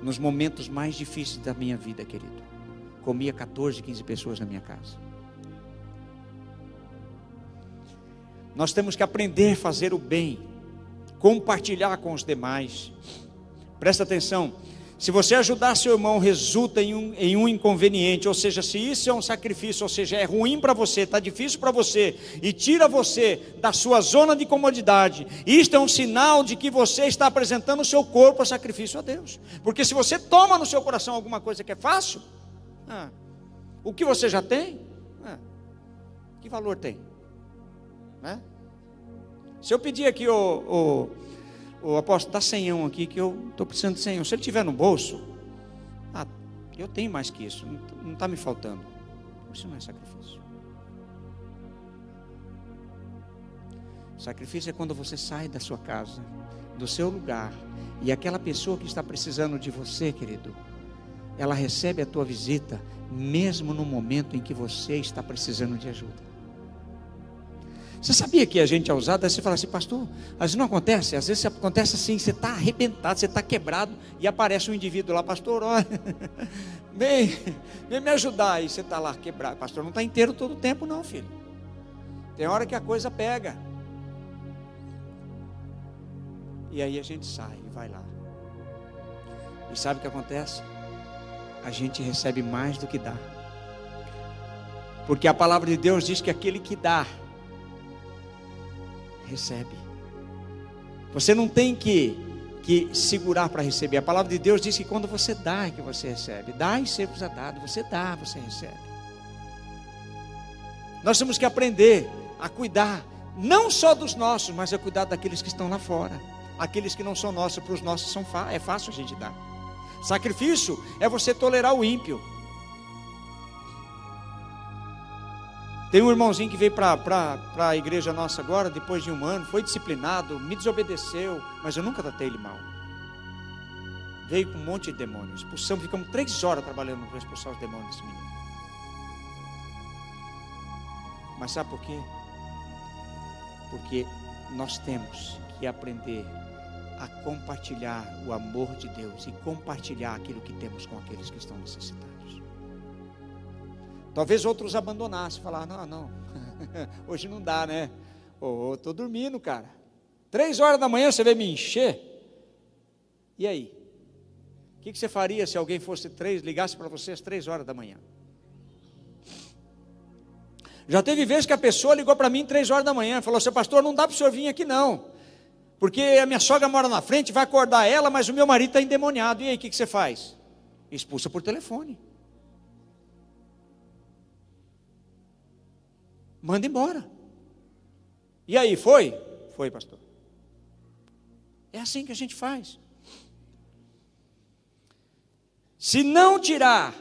Nos momentos mais difíceis da minha vida, querido, comia 14, 15 pessoas na minha casa. Nós temos que aprender a fazer o bem, compartilhar com os demais. Presta atenção. Se você ajudar seu irmão, resulta em um inconveniente, ou seja, se isso é um sacrifício, ou seja, é ruim para você, está difícil para você, e tira você da sua zona de comodidade, isto é um sinal de que você está apresentando o seu corpo a sacrifício a Deus. Porque se você toma no seu coração alguma coisa que é fácil, o que você já tem, que valor tem? Se eu pedir aqui o ô apóstolo, dá 100 aqui que eu estou precisando de 100. Se ele tiver no bolso, eu tenho mais que isso, não está me faltando. Isso não é sacrifício. Sacrifício é quando você sai da sua casa, do seu lugar, e aquela pessoa que está precisando de você, querido, ela recebe a tua visita, mesmo no momento em que você está precisando de ajuda. Você sabia que a gente é usado? Aí você fala assim, pastor, às vezes não acontece. Às vezes acontece assim, você está arrebentado, você está quebrado, e aparece um indivíduo lá, pastor, olha, vem me ajudar. E você está lá quebrado. Pastor, não está inteiro todo o tempo não, filho. Tem hora que a coisa pega. E aí a gente sai e vai lá. E sabe o que acontece? A gente recebe mais do que dá. Porque a palavra de Deus diz que aquele que dá, recebe. Você não tem que segurar para receber. A palavra de Deus diz que quando você dá é que você recebe. Dá e ser-vos é dado. Você dá, você recebe. Nós temos que aprender a cuidar, não só dos nossos, mas a cuidar daqueles que estão lá fora. Aqueles que não são nossos, para os nossos é fácil a gente dar. Sacrifício é você tolerar o ímpio. Tem um irmãozinho que veio para a igreja nossa agora, depois de 1 ano, foi disciplinado, me desobedeceu, mas eu nunca tratei ele mal. Veio com um monte de demônios, expulsamos, ficamos 3 horas trabalhando para expulsar os demônios desse menino. Mas sabe por quê? Porque nós temos que aprender a compartilhar o amor de Deus e compartilhar aquilo que temos com aqueles que estão necessitados. Talvez outros abandonassem, falaram, não, hoje não dá, né? Estou dormindo, cara. 3 horas da manhã você veio me encher? E aí? O que você faria se alguém ligasse para você às 3 horas da manhã? Já teve vezes que a pessoa ligou para mim 3 horas da manhã, falou, seu pastor, não dá para o senhor vir aqui não, porque a minha sogra mora na frente, vai acordar ela, mas o meu marido está endemoniado. E aí, o que você faz? Expulsa por telefone. Manda embora. E aí, foi? Foi, pastor. É assim que a gente faz. Se não tirar,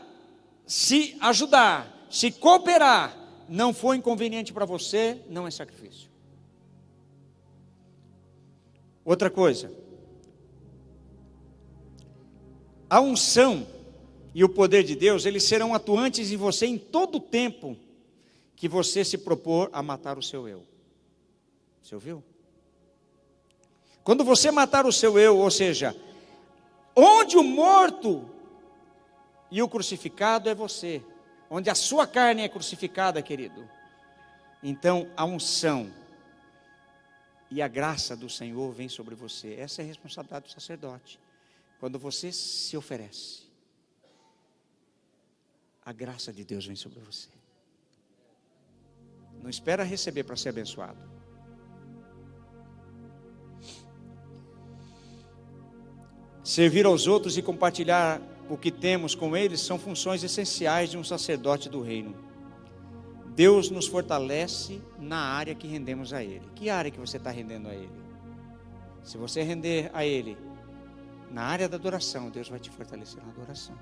se ajudar, se cooperar, não for inconveniente para você, não é sacrifício. Outra coisa, a unção e o poder de Deus, eles serão atuantes em você em todo o tempo que você se propor a matar o seu eu. Você ouviu? Quando você matar o seu eu, ou seja, onde o morto e o crucificado é você, onde a sua carne é crucificada, querido, então a unção e a graça do Senhor vem sobre você. Essa é a responsabilidade do sacerdote. Quando você se oferece, a graça de Deus vem sobre você. Não espera receber para ser abençoado. Servir aos outros e compartilhar o que temos com eles são funções essenciais de um sacerdote do reino. Deus nos fortalece na área que rendemos a Ele. Que área que você está rendendo a Ele? Se você render a Ele na área da adoração, Deus vai te fortalecer na adoração,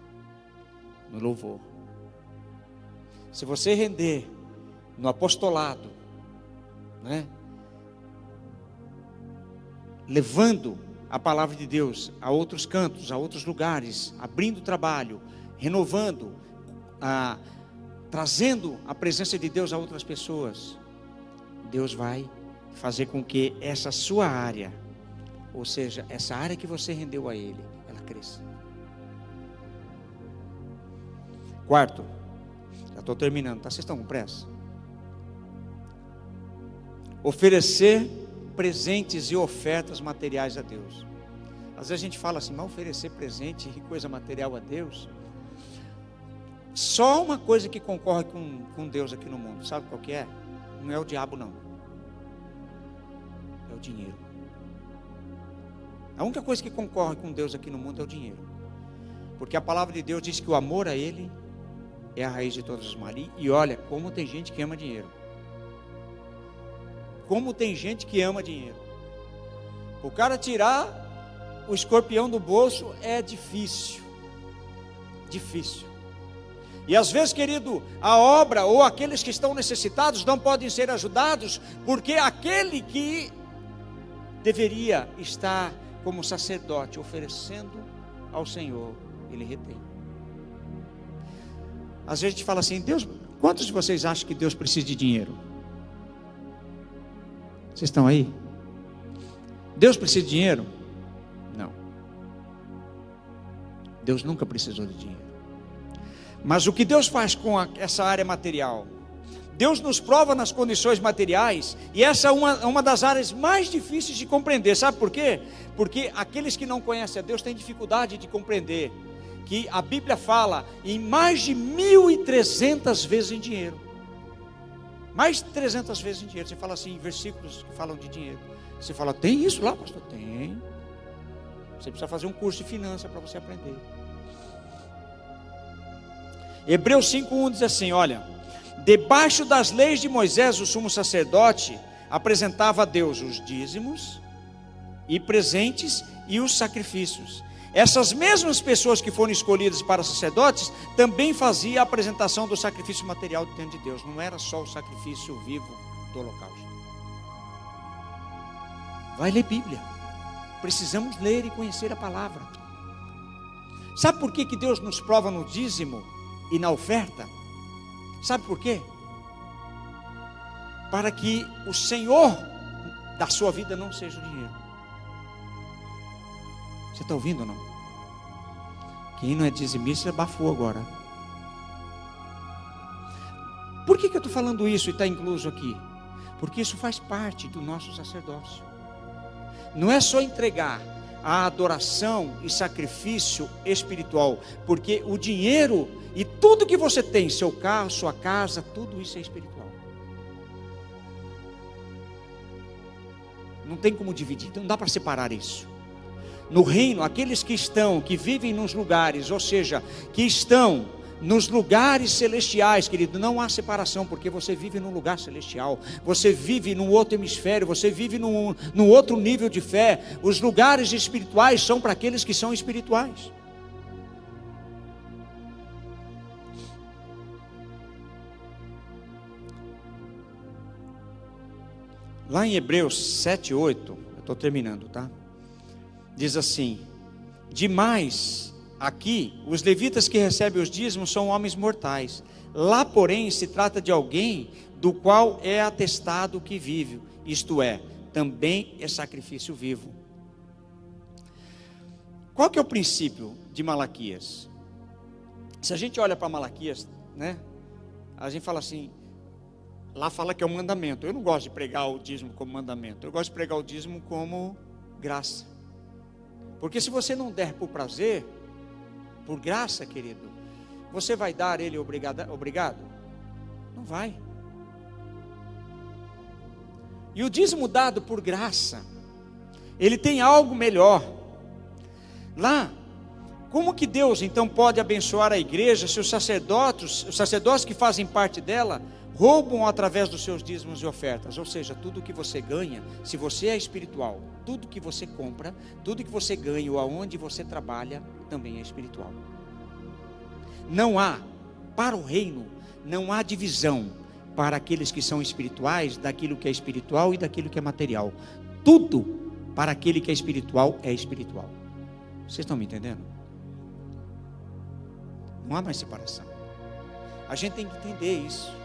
no louvor. Se você render no apostolado, né? Levando a palavra de Deus a outros cantos, a outros lugares, abrindo trabalho, renovando, trazendo a presença de Deus a outras pessoas, Deus vai fazer com que essa sua área, ou seja, essa área que você rendeu a Ele, ela cresça. Quarto, já estou terminando, tá? Vocês estão com pressa? Oferecer presentes e ofertas materiais a Deus. Às vezes a gente fala assim, mas oferecer presente e coisa material a Deus, só uma coisa que concorre com Deus aqui no mundo, sabe qual que é? Não é o diabo não, é o dinheiro. A única coisa que concorre com Deus aqui no mundo é o dinheiro, porque a palavra de Deus diz que o amor a Ele é a raiz de todos os males. E olha, como tem gente que ama dinheiro. Como tem gente que ama dinheiro. O cara tirar o escorpião do bolso é difícil. Difícil. E às vezes, querido, a obra ou aqueles que estão necessitados não podem ser ajudados, porque aquele que deveria estar como sacerdote oferecendo ao Senhor, ele retém. Às vezes a gente fala assim: Deus, quantos de vocês acham que Deus precisa de dinheiro? Vocês estão aí? Deus precisa de dinheiro? Não. Deus nunca precisou de dinheiro. Mas o que Deus faz com essa área material? Deus nos prova nas condições materiais, e essa é uma das áreas mais difíceis de compreender. Sabe por quê? Porque aqueles que não conhecem a Deus têm dificuldade de compreender que a Bíblia fala em mais de 1.300 vezes em dinheiro. Mais de 300 vezes em dinheiro. Você fala assim, versículos que falam de dinheiro. Você fala: tem isso lá, pastor? Tem. Você precisa fazer um curso de finanças para você aprender. Hebreus 5:1 diz assim: olha, debaixo das leis de Moisés, o sumo sacerdote apresentava a Deus os dízimos e presentes e os sacrifícios. Essas mesmas pessoas que foram escolhidas para sacerdotes também faziam a apresentação do sacrifício material diante de Deus. Não era só o sacrifício vivo do holocausto. Vai ler Bíblia. Precisamos ler e conhecer a palavra. Sabe por que Deus nos prova no dízimo e na oferta? Sabe por quê? Para que o Senhor da sua vida não seja o dinheiro. Você está ouvindo ou não? Quem não é dizimista abafou agora. Por que eu estou falando isso e está incluso aqui? Porque isso faz parte do nosso sacerdócio. Não é só entregar a adoração e sacrifício espiritual, porque o dinheiro e tudo que você tem, seu carro, sua casa, tudo isso é espiritual. Não tem como dividir, não dá para separar isso. No reino, aqueles que vivem nos lugares, ou seja, que estão nos lugares celestiais, querido, não há separação, porque você vive num lugar celestial, você vive num outro hemisfério, você vive num outro nível de fé. Os lugares espirituais são para aqueles que são espirituais. Lá em Hebreus 7:8, eu estou terminando, tá? Diz assim: demais, aqui, os levitas que recebem os dízimos são homens mortais. Lá, porém, se trata de alguém do qual é atestado que vive, isto é, também é sacrifício vivo. Qual que é o princípio de Malaquias? Se a gente olha para Malaquias, né? A gente fala assim, lá fala que é um mandamento. Eu não gosto de pregar o dízimo como mandamento, eu gosto de pregar o dízimo como graça. Porque se você não der por prazer, por graça, querido, você vai dar ele obrigado? Não vai. E o dízimo dado por graça, ele tem algo melhor. Lá, como que Deus então pode abençoar a igreja se os sacerdotes que fazem parte dela roubam através dos seus dízimos e ofertas? Ou seja, tudo que você ganha, se você é espiritual, tudo que você compra, tudo que você ganha ou aonde você trabalha, também é espiritual. Não há, para o reino, não há divisão para aqueles que são espirituais, daquilo que é espiritual e daquilo que é material. Tudo para aquele que é espiritual é espiritual. Vocês estão me entendendo? Não há mais separação. A gente tem que entender isso.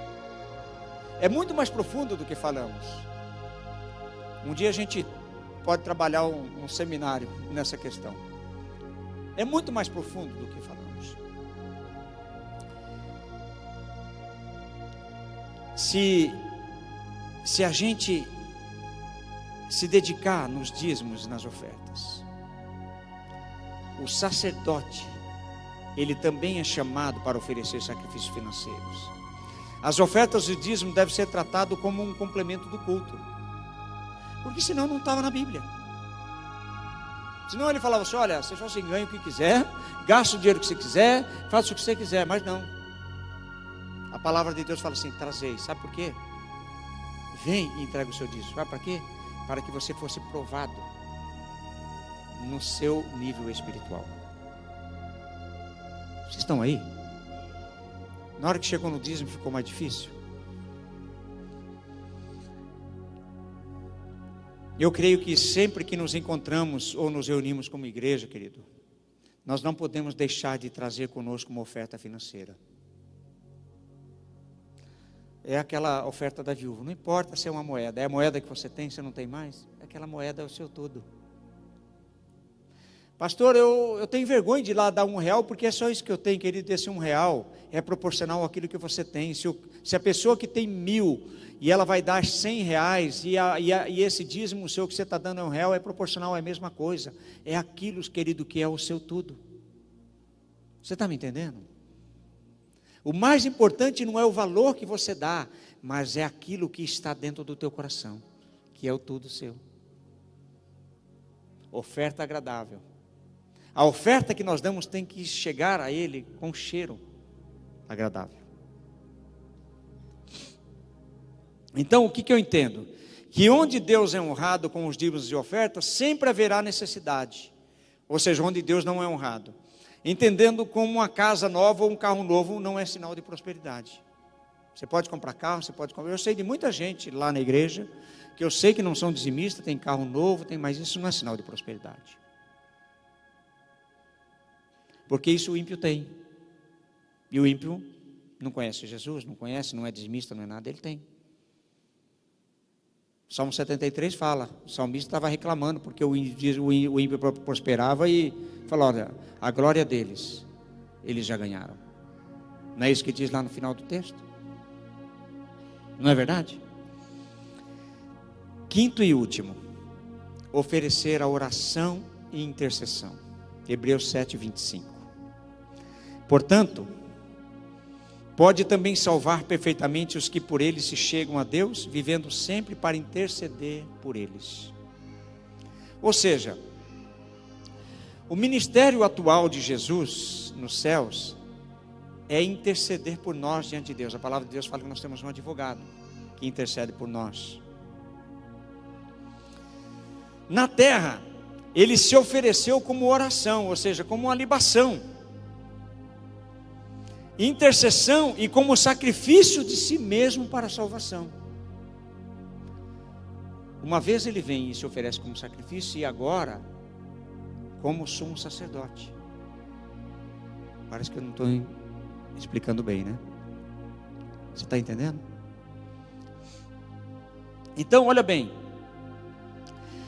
É muito mais profundo do que falamos. Um dia a gente pode trabalhar um seminário nessa questão. É muito mais profundo do que falamos. Se a gente se dedicar nos dízimos e nas ofertas, o sacerdote, ele também é chamado para oferecer sacrifícios financeiros. As ofertas e o dízimo devem ser tratados como um complemento do culto, porque senão não estava na Bíblia. Senão ele falava assim: olha, você só se ganha o que quiser, gasta o dinheiro que você quiser, faça o que você quiser. Mas não, a palavra de Deus fala assim: trazei. Sabe por quê? Vem e entrega o seu dízimo. Sabe para quê? Para que você fosse provado no seu nível espiritual. Vocês estão aí? Na hora que chegou no dízimo ficou mais difícil? Eu creio que sempre que nos encontramos ou nos reunimos como igreja, querido, nós não podemos deixar de trazer conosco uma oferta financeira. É aquela oferta da viúva, não importa se é uma moeda, é a moeda que você tem, você não tem mais, aquela moeda é o seu todo. Pastor, eu tenho vergonha de ir lá dar R$1, porque é só isso que eu tenho, querido. Esse R$1 é proporcional àquilo que você tem. Se a pessoa que tem 1.000 e ela vai dar R$100 e esse dízimo seu que você está dando é R$1, é proporcional, é a mesma coisa. É aquilo, querido, que é o seu tudo. Você está me entendendo? O mais importante não é o valor que você dá, mas é aquilo que está dentro do teu coração, que é o tudo seu. Oferta agradável. A oferta que nós damos tem que chegar a Ele com cheiro agradável. Então, o que eu entendo? Que onde Deus é honrado com os dízimos e ofertas, sempre haverá necessidade. Ou seja, onde Deus não é honrado. Entendendo como uma casa nova ou um carro novo não é sinal de prosperidade. Você pode comprar carro, você pode comprar... Eu sei de muita gente lá na igreja, que eu sei que não são dizimistas, tem carro novo, mas isso não é sinal de prosperidade. Porque isso o ímpio tem. E o ímpio não conhece Jesus, não conhece, não é dizimista, não é nada, ele tem. Salmo 73 fala, o salmista estava reclamando, porque o ímpio prosperava e falou, olha, a glória deles, eles já ganharam. Não é isso que diz lá no final do texto? Não é verdade? Quinto e último, oferecer a oração e intercessão. Hebreus 7, 25. Portanto, pode também salvar perfeitamente os que por ele se chegam a Deus, vivendo sempre para interceder por eles. Ou seja, o ministério atual de Jesus nos céus é interceder por nós diante de Deus. A palavra de Deus fala que nós temos um advogado que intercede por nós. Na terra, ele se ofereceu como oração, ou seja, como uma libação, intercessão e como sacrifício de si mesmo para a salvação. Uma vez ele vem e se oferece como sacrifício, e agora como sumo sacerdote. Parece que eu não estou explicando bem, né? Você está entendendo? Então, olha bem,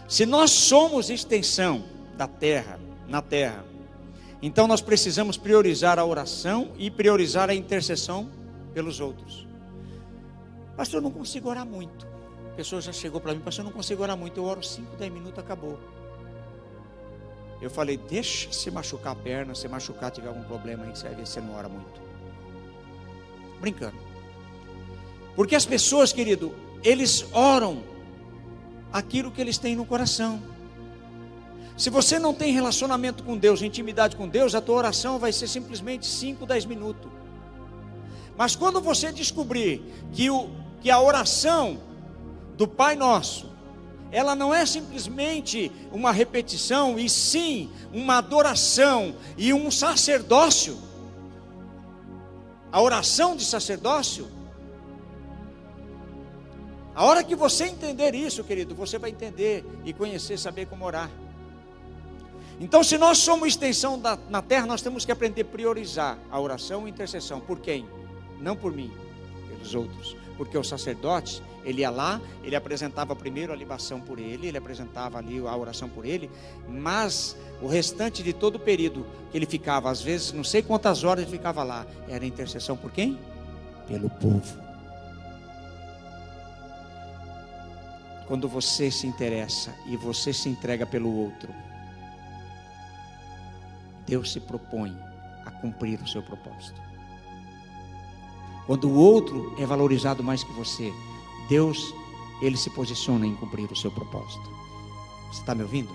se nós somos extensão da terra, na terra, então nós precisamos priorizar a oração e priorizar a intercessão pelos outros. Pastor, eu não consigo orar muito. A pessoa já chegou para mim, pastor, eu não consigo orar muito, eu oro 5, 10 minutos, acabou. Eu falei, deixa se machucar a perna, se machucar, tiver algum problema aí, você vai ver se você não ora muito. Brincando. Porque as pessoas, querido, eles oram aquilo que eles têm no coração. Se você não tem relacionamento com Deus, intimidade com Deus, a tua oração vai ser simplesmente 5, 10 minutos. Mas quando você descobrir que a oração do Pai Nosso, ela não é simplesmente uma repetição, e sim uma adoração e um sacerdócio, a oração de sacerdócio, a hora que você entender isso, querido, você vai entender e conhecer, saber como orar. Então, se nós somos extensão na terra, nós temos que aprender a priorizar a oração e a intercessão. Por quem? Não por mim, pelos outros. Porque o sacerdote, ele ia lá, ele apresentava primeiro a libação por ele apresentava ali a oração por ele, mas o restante de todo o período que ele ficava, às vezes, não sei quantas horas ele ficava lá, era intercessão por quem? Pelo povo. Quando você se interessa e você se entrega pelo outro, Deus se propõe a cumprir o seu propósito. Quando o outro é valorizado mais que você, Deus, ele se posiciona em cumprir o seu propósito. Você está me ouvindo?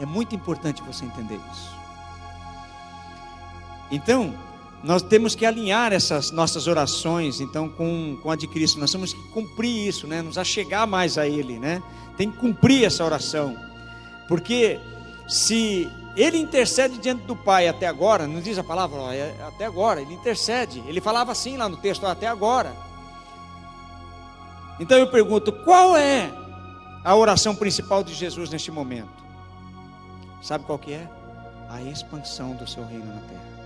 É muito importante você entender isso. Então, nós temos que alinhar essas nossas orações, então, com a de Cristo. Nós temos que cumprir isso, né? Nos achegar mais a Ele, né? Tem que cumprir essa oração, porque Se ele intercede diante do Pai até agora, não diz a palavra, ó, até agora, ele intercede. Ele falava assim lá no texto, ó, até agora. Então eu pergunto, qual é a oração principal de Jesus neste momento? Sabe qual que é? A expansão do seu reino na terra.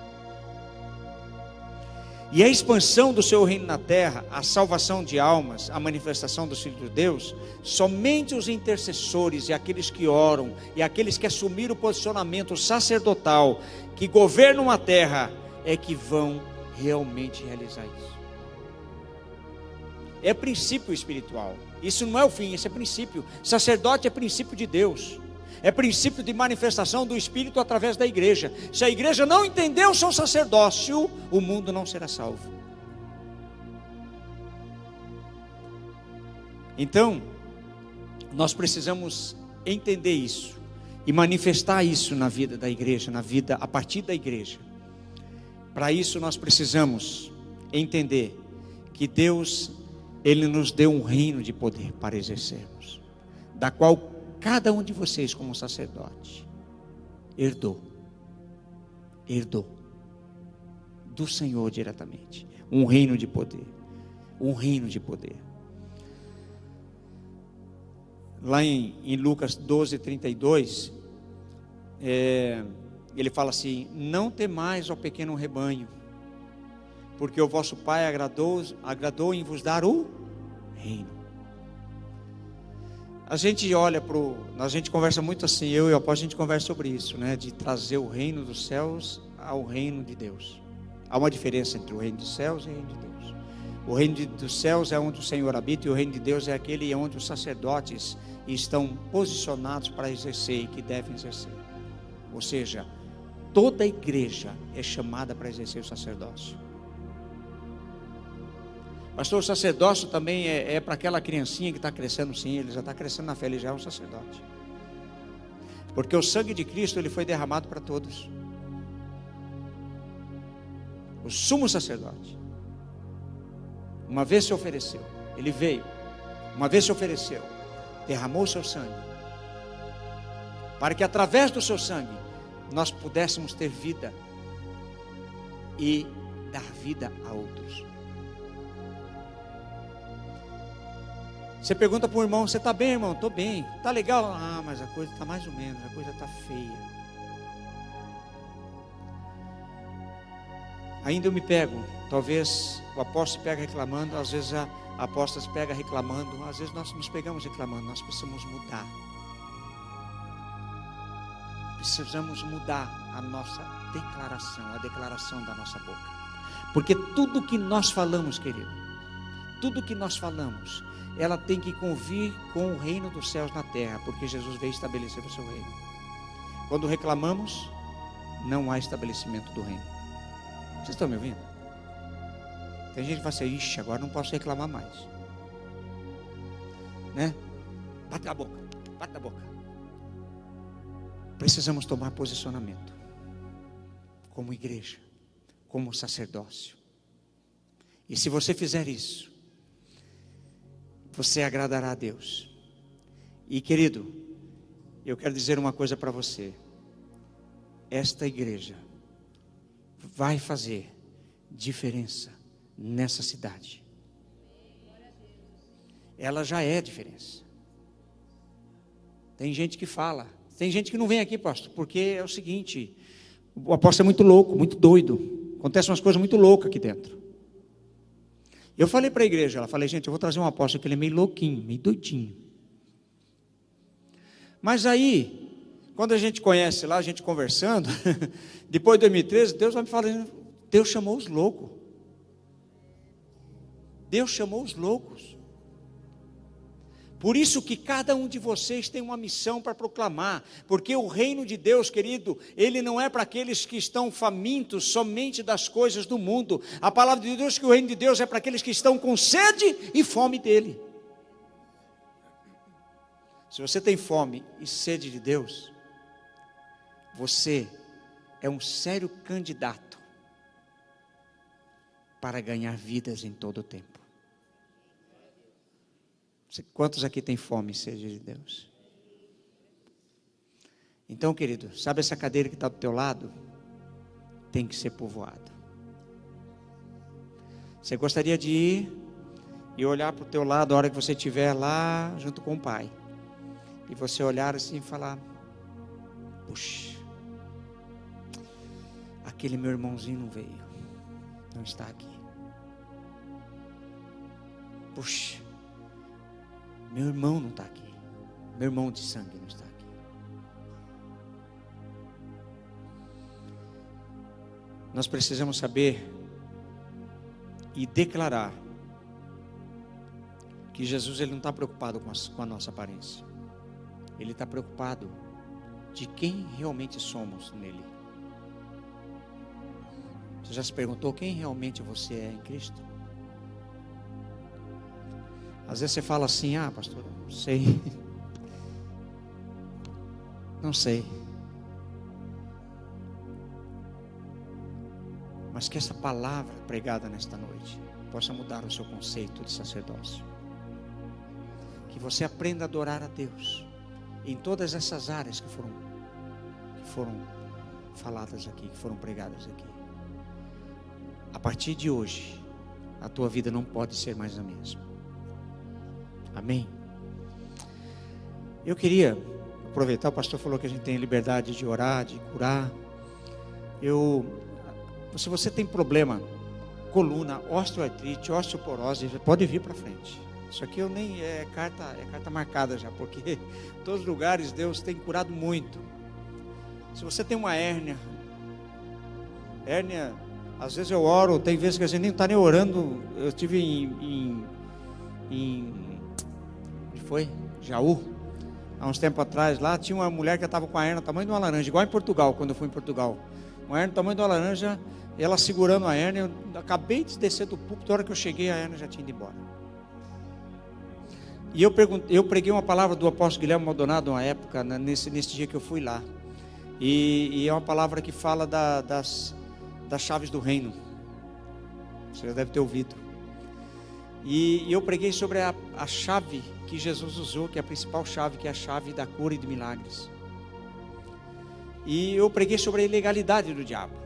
E a expansão do seu reino na terra, a salvação de almas, a manifestação dos filhos de Deus, somente os intercessores e aqueles que oram, e aqueles que assumiram o posicionamento sacerdotal, que governam a terra, é que vão realmente realizar isso. É princípio espiritual. Isso não é o fim, isso é princípio. Sacerdote é princípio de Deus. É princípio de manifestação do Espírito através da igreja. Se a igreja não entender o seu sacerdócio, o mundo não será salvo. Então, nós precisamos entender isso e manifestar isso na vida da igreja, na vida a partir da igreja. Para isso nós precisamos entender que Deus, Ele nos deu um reino de poder para exercermos, da qual cada um de vocês, como sacerdote, herdou do Senhor diretamente, um reino de poder, Lá em Lucas 12:32, ele fala assim: não temais, ó pequeno rebanho, porque o vosso Pai agradou em vos dar o reino. A gente olha a gente conversa muito assim, eu e o apóstolo, a gente conversa sobre isso, né? De trazer o reino dos céus ao reino de Deus. Há uma diferença entre o reino dos céus e o reino de Deus. O reino dos céus é onde o Senhor habita, e o reino de Deus é aquele onde os sacerdotes estão posicionados para exercer e que devem exercer. Ou seja, toda a igreja é chamada para exercer o sacerdócio. Pastor, o sacerdócio também é para aquela criancinha que está crescendo. Sim, ele já está crescendo na fé, ele já é um sacerdote. Porque o sangue de Cristo, ele foi derramado para todos. O sumo sacerdote, uma vez se ofereceu, ele veio, uma vez se ofereceu, derramou o seu sangue, para que através do seu sangue, nós pudéssemos ter vida, e dar vida a outros. Você pergunta para o irmão: você está bem, irmão? Estou bem. Está legal? Ah, mas a coisa está mais ou menos, a coisa está feia. Ainda eu me pego, talvez o apóstolo se pega reclamando, às vezes a apóstola se pega reclamando, às vezes nós nos pegamos reclamando. Nós precisamos mudar. Precisamos mudar a nossa declaração, a declaração da nossa boca. Porque tudo que nós falamos, querido, tudo que nós falamos, ela tem que convir com o reino dos céus na terra, porque Jesus veio estabelecer o seu reino. Quando reclamamos, não há estabelecimento do reino. Vocês estão me ouvindo? Tem gente que fala assim: ixi, agora não posso reclamar mais, né? Bate a boca, bate a boca. Precisamos tomar posicionamento, como igreja, como sacerdócio. E se você fizer isso, você agradará a Deus. E querido, eu quero dizer uma coisa para você: esta igreja vai fazer diferença nessa cidade. Ela já é diferença. Tem gente que fala, tem gente que não vem aqui, pastor, porque é o seguinte: o apóstolo é muito louco, muito doido, acontecem umas coisas muito loucas aqui dentro. Eu falei para a igreja, ela falei: gente, eu vou trazer um apóstolo que ele é meio louquinho, meio doidinho. Mas aí, quando a gente conhece lá, a gente conversando, depois de 2013, Deus vai me falando, Deus chamou os loucos. Deus chamou os loucos. Por isso que cada um de vocês tem uma missão para proclamar, porque o reino de Deus, querido, ele não é para aqueles que estão famintos somente das coisas do mundo. A palavra de Deus diz que o reino de Deus é para aqueles que estão com sede e fome dele. Se você tem fome e sede de Deus, você é um sério candidato para ganhar vidas em todo o tempo. Quantos aqui têm fome e sede de Deus? Então, querido, sabe essa cadeira que está do teu lado? Tem que ser povoada. Você gostaria de ir e olhar para o teu lado a hora que você estiver lá junto com o Pai, e você olhar assim e falar: puxa, aquele meu irmãozinho não veio, não está aqui. Puxa, meu irmão não está aqui, meu irmão de sangue não está aqui. Nós precisamos saber e declarar que Jesus, ele não está preocupado com a nossa aparência. Ele está preocupado de quem realmente somos nele. Você já se perguntou quem realmente você é em Cristo? Às vezes você fala assim: ah, pastor, não sei. Não sei. Mas que essa palavra pregada nesta noite possa mudar o seu conceito de sacerdócio. Que você aprenda a adorar a Deus em todas essas áreas que foram faladas aqui, que foram pregadas aqui. A partir de hoje, a tua vida não pode ser mais a mesma. Amém? Eu queria aproveitar, o pastor falou que a gente tem liberdade de orar, de curar. Se você tem problema, coluna, osteoartrite, osteoporose, pode vir para frente. Isso aqui é carta marcada já, porque em todos os lugares Deus tem curado muito. Se você tem uma hérnia, às vezes eu oro, tem vezes que a gente nem está nem orando. Eu estive onde foi? Jaú, há uns tempos atrás, lá tinha uma mulher que estava com a hérnia do tamanho de uma laranja, igual em Portugal, quando eu fui em Portugal. Uma hérnia do tamanho de uma laranja, ela segurando a hérnia. Eu acabei de descer do púlpito, a hora que eu cheguei a hérnia já tinha ido embora. E eu preguei uma palavra do apóstolo Guilherme Maldonado uma época, nesse dia que eu fui lá. E é uma palavra que fala das chaves do reino. Você já deve ter ouvido. E eu preguei sobre a chave que Jesus usou, que é a principal chave, que é a chave da cura e de milagres. E eu preguei sobre a ilegalidade do diabo.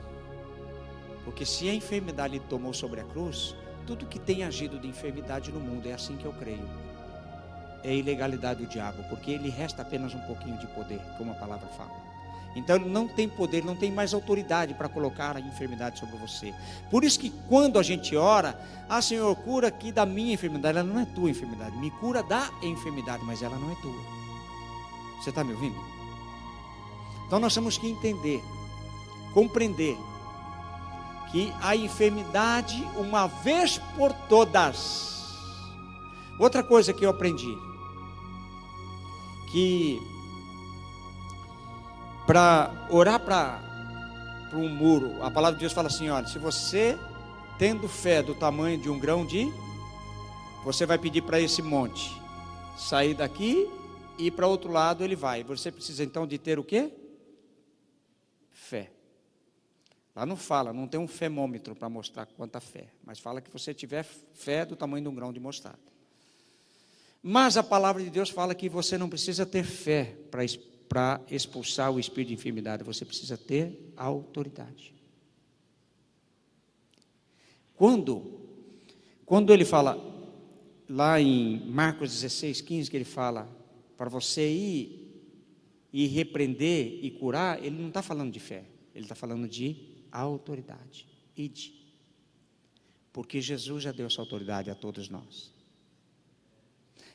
Porque se a enfermidade ele tomou sobre a cruz, tudo que tem agido de enfermidade no mundo, é assim que eu creio, é a ilegalidade do diabo, porque ele resta apenas um pouquinho de poder, como a palavra fala. Então ele não tem poder, não tem mais autoridade para colocar a enfermidade sobre você. Por isso que quando a gente ora: ah, Senhor, cura aqui da minha enfermidade. Ela não é tua enfermidade. Me cura da enfermidade, mas ela não é tua. Você está me ouvindo? Então nós temos que entender, compreender que a enfermidade, uma vez por todas. Outra coisa que eu aprendi, que para orar para um muro, a palavra de Deus fala assim: olha, se você tendo fé do tamanho de um grão de, você vai pedir para esse monte sair daqui e para outro lado ele vai. Você precisa então de ter o quê? Fé. Lá não fala, não tem um femômetro para mostrar quanta fé, mas fala que você tiver fé do tamanho de um grão de mostarda. Mas a palavra de Deus fala que você não precisa ter fé para expulsar o espírito de enfermidade, você precisa ter autoridade. Quando ele fala, lá em Marcos 16:15, que ele fala para você ir e repreender e curar, ele não está falando de fé, ele está falando de autoridade. Ide. Porque Jesus já deu essa autoridade a todos nós.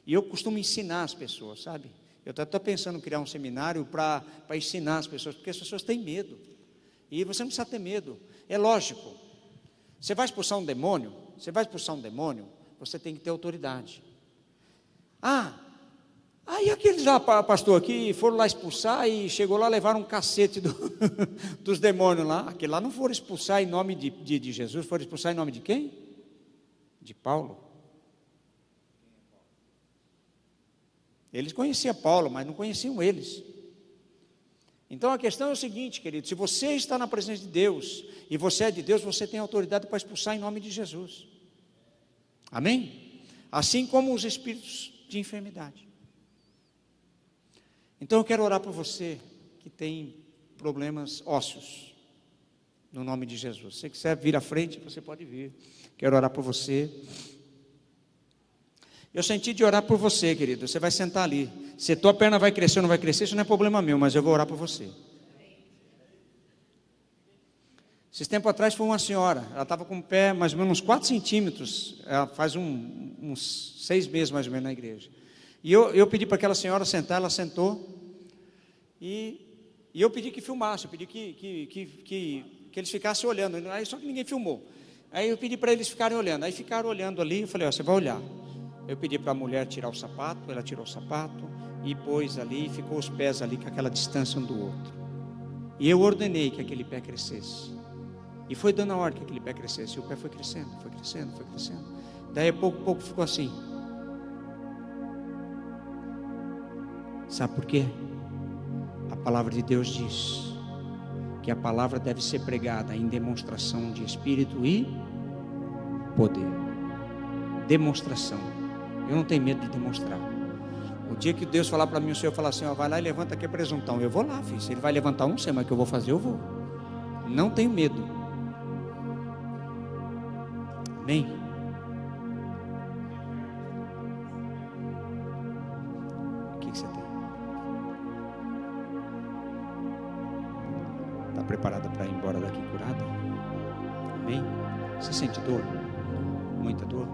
E eu costumo ensinar as pessoas, sabe? Eu estou pensando em criar um seminário para ensinar as pessoas, porque as pessoas têm medo. E você não precisa ter medo. É lógico. Você vai expulsar um demônio? Você tem que ter autoridade. Aí aqueles lá, pastor, que foram lá expulsar e chegou lá, levaram um cacete dos demônios lá. Aqueles lá não foram expulsar em nome de Jesus, foram expulsar em nome de quem? De Paulo. Eles conheciam Paulo, mas não conheciam eles. Então a questão é o seguinte, querido: se você está na presença de Deus, e você é de Deus, você tem autoridade para expulsar em nome de Jesus. Amém? Assim como os espíritos de enfermidade. Então eu quero orar por você que que tem problemas ósseos, no nome de Jesus. Se você quiser vir à frente, você pode vir. Quero orar por você. Eu senti de orar por você, querido. Você vai sentar ali. Se a tua perna vai crescer ou não vai crescer, isso não é problema meu, mas eu vou orar por você. Esses tempos atrás foi uma senhora, ela estava com o pé mais ou menos uns 4 centímetros, ela faz uns 6 meses mais ou menos na igreja. E eu pedi para aquela senhora sentar, ela sentou, e eu pedi que filmasse, eu pedi que eles ficassem olhando, aí só que ninguém filmou. Aí eu pedi para eles ficarem olhando, aí ficaram olhando ali, eu falei, ó, você vai olhar. Eu pedi para a mulher tirar o sapato, ela tirou o sapato, e pôs ali, e ficou os pés ali com aquela distância um do outro. E eu ordenei que aquele pé crescesse. E foi dando a ordem que aquele pé crescesse. E o pé foi crescendo, foi crescendo, foi crescendo. Daí a pouco ficou assim. Sabe por quê? A palavra de Deus diz que a palavra deve ser pregada em demonstração de espírito e poder. Demonstração. Eu não tenho medo de demonstrar. O dia que Deus falar para mim, o Senhor falar assim, ó, vai lá e levanta aqui a presuntão. Eu vou lá, filho. Se Ele vai levantar, eu não sei, mas o que eu vou fazer, eu vou. Não tenho medo. Amém? O que você tem? Está preparada para ir embora daqui curada? Amém? Você sente dor? Muita dor?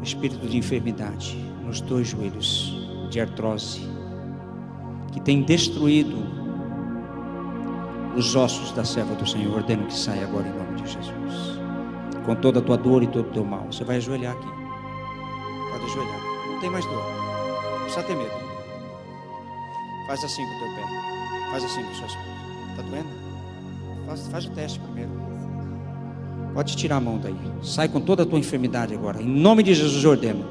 Espírito de enfermidade nos 2 joelhos, de artrose, que tem destruído os ossos da serva do Senhor, ordeno que saia agora em nome de Jesus. Com toda a tua dor e todo o teu mal, você vai ajoelhar aqui. Pode ajoelhar. Não tem mais dor. Não precisa ter medo. Faz assim com o teu pé. Faz assim com a sua esposa. Está doendo? Faz o teste primeiro. Pode tirar a mão daí. Sai com toda a tua enfermidade agora. Em nome de Jesus eu ordeno.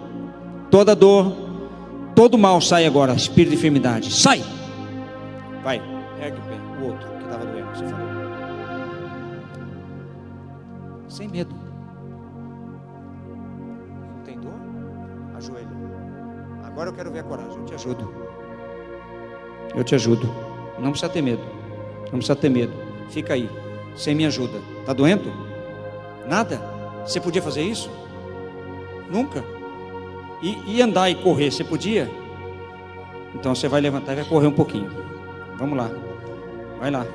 Toda dor, todo mal sai agora. Espírito de enfermidade. Sai! Vai. Ergue o pé. O outro que estava doendo. Você falou. Sem medo. Não tem dor? Ajoelha. Agora eu quero ver a coragem. Eu te ajudo. Eu te ajudo. Não precisa ter medo. Não precisa ter medo. Fica aí. Sem minha ajuda. Está doendo? Nada? Você podia fazer isso? Nunca? E andar e correr, você podia? Então você vai levantar e vai correr um pouquinho. Vamos lá. Vai lá.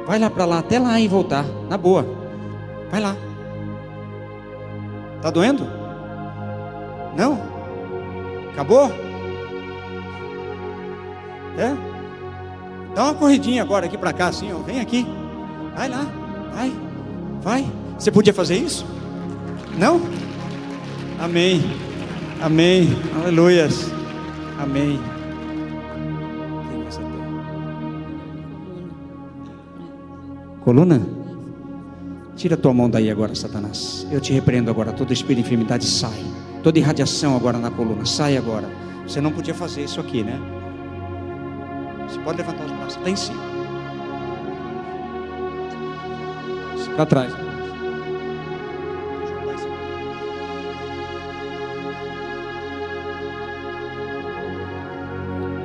Vai lá para lá, até lá e voltar. Na boa. Vai lá. Tá doendo? Não? Acabou? É? Dá uma corridinha agora aqui para cá assim, ó. Vem aqui. Vai lá. Vai. Você podia fazer isso? Não? Amém. Amém. Aleluias. Amém. Quem vai saber? Coluna? Tira tua mão daí agora, Satanás. Eu te repreendo agora. Todo espírito de enfermidade sai. Toda irradiação agora na coluna. Sai agora. Você não podia fazer isso aqui, né? Você pode levantar os braços. Lá em cima. Para trás.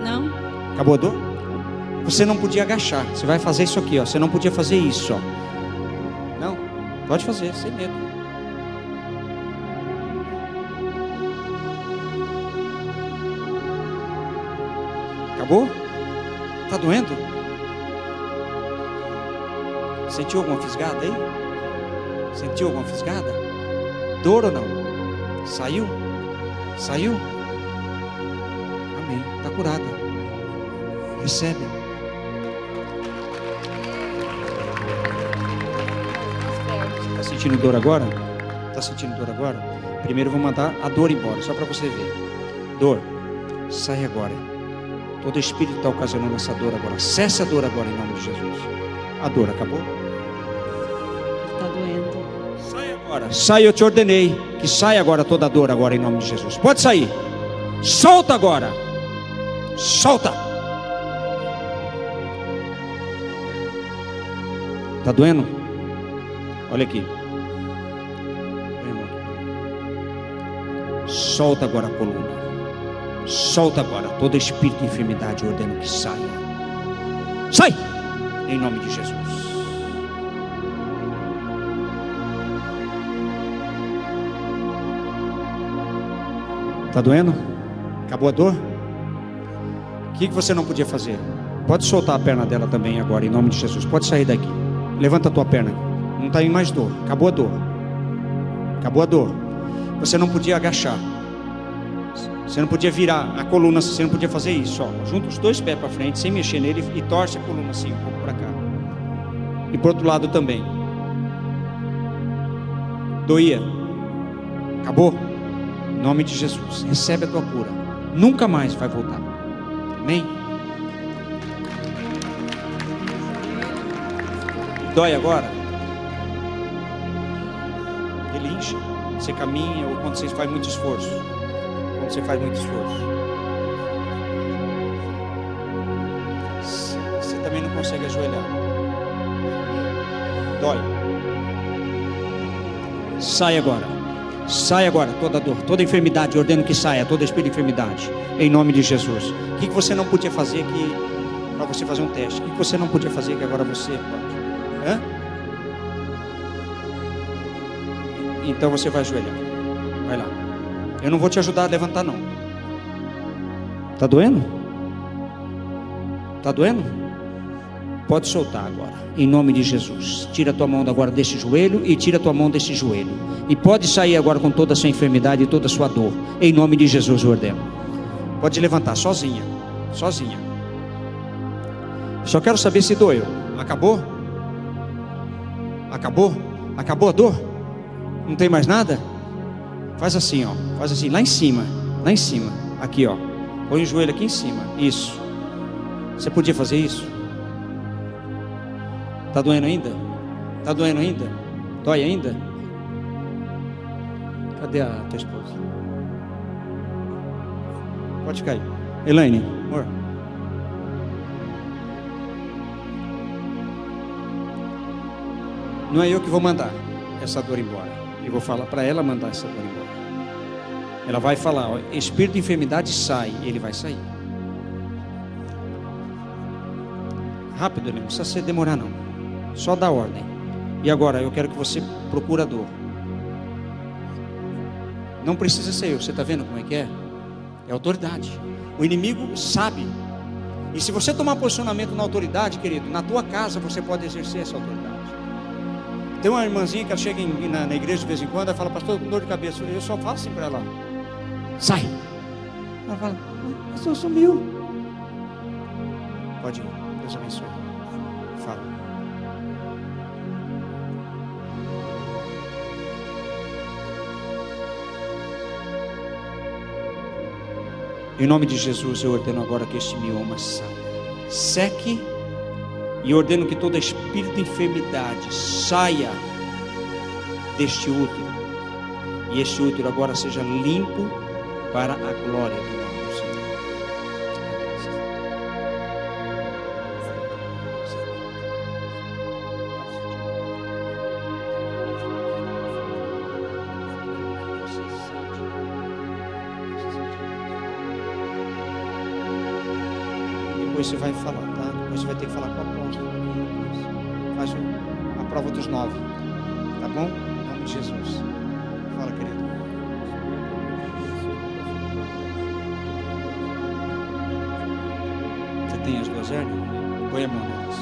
Não. Acabou a dor? Você não podia agachar. Você vai fazer isso aqui, ó. Você não podia fazer isso, ó. Não. Pode fazer, sem medo. Acabou? Tá doendo? Sentiu alguma fisgada aí? Sentiu alguma fisgada? Dor ou não? Saiu? Saiu? Amém. Está curada. Recebe. Está sentindo dor agora? Está sentindo dor agora? Primeiro eu vou mandar a dor embora, só para você ver. Dor, sai agora. Todo espírito está ocasionando essa dor agora. Cesse a dor agora em nome de Jesus. A dor acabou? Está doendo. Sai agora. Sai, eu te ordenei. Que saia agora toda a dor agora em nome de Jesus. Pode sair. Solta agora. Solta. Está doendo? Olha aqui. Solta agora a coluna. Solta agora todo espírito de enfermidade, eu ordeno que saia. Sai! Em nome de Jesus. Está doendo? Acabou a dor? O que você não podia fazer? Pode soltar a perna dela também agora, em nome de Jesus. Pode sair daqui. Levanta a tua perna. Não está em mais dor. Acabou a dor. Acabou a dor. Você não podia agachar. Você não podia virar a coluna. Você não podia fazer isso. Ó. Junta os dois pés para frente, sem mexer nele, e torce a coluna assim, um pouco para cá. E para o outro lado também. Doía. Acabou? Em nome de Jesus. Recebe a tua cura. Nunca mais vai voltar. Amém? Dói agora? Ele incha. Você caminha ou quando você faz muito esforço? Quando você faz muito esforço. Você também não consegue ajoelhar. Dói. Sai agora. Sai agora toda dor, toda enfermidade. Ordeno que saia, todo espírito de enfermidade. Em nome de Jesus. O que você não podia fazer para você fazer um teste? O que você não podia fazer que agora você pode? Hã? Então você vai ajoelhar. Vai lá. Eu não vou te ajudar a levantar não. Está doendo? Está doendo? Pode soltar agora. Em nome de Jesus. Tira a tua mão agora desse joelho e tira a tua mão desse joelho. E pode sair agora com toda a sua enfermidade e toda a sua dor. Em nome de Jesus eu ordeno. Pode levantar sozinha. Sozinha. Só quero saber se doeu. Acabou? Acabou? Acabou a dor? Não tem mais nada? Faz assim, ó. Faz assim, lá em cima. Lá em cima. Aqui, ó. Põe o joelho aqui em cima. Isso. Você podia fazer isso? Está doendo ainda? Está doendo ainda? Dói ainda? Cadê a tua esposa? Pode ficar aí. Elaine, amor. Não é eu que vou mandar essa dor embora. Eu vou falar para ela mandar essa dor embora. Ela vai falar, ó, espírito de enfermidade sai. E ele vai sair. Rápido, ele não precisa se demorar não. Só dá ordem. E agora eu quero que você procure a dor. Não precisa ser eu. Você está vendo como é que é? É autoridade. O inimigo sabe. E se você tomar posicionamento na autoridade, querido, na tua casa você pode exercer essa autoridade. Tem uma irmãzinha que ela chega na igreja de vez em quando, ela fala, pastor, com dor de cabeça. Eu só falo assim para ela: sai. Ela fala, pastor, sumiu. Pode ir. Deus abençoe. Fala. Em nome de Jesus, eu ordeno agora que este mioma saia, seque, e ordeno que todo espírito de enfermidade saia deste útero, e este útero agora seja limpo para a glória do nome do Senhor. Depois você vai falar, tá? Depois você vai ter que falar com a apóstola. Faz a prova dos 9. Tá bom? Em nome de Jesus. Fala, querido. Você tem as duas hérnias? Põe a mão nelas.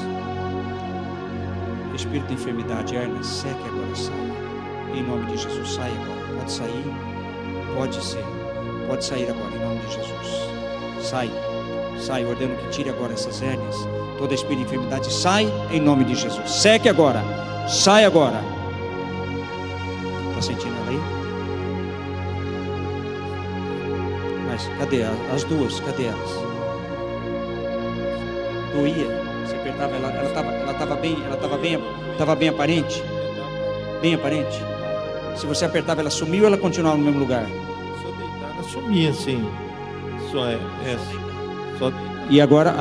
Espírito de enfermidade, hérnia, seque agora, sai. Em nome de Jesus, sai agora. Pode sair? Pode ser. Pode sair agora, em nome de Jesus. Sai. Sai, ordeno que tire agora essas hérnias. Toda espírito de enfermidade sai em nome de Jesus. Seque agora. Sai agora. Está sentindo ela aí? Mas cadê as duas? Cadê elas? Doía. Você apertava ela, ela estava bem aparente. Bem aparente. Se você apertava, ela sumiu ou ela continuava no mesmo lugar? Só deitar, ela sumia assim. Só essa. E agora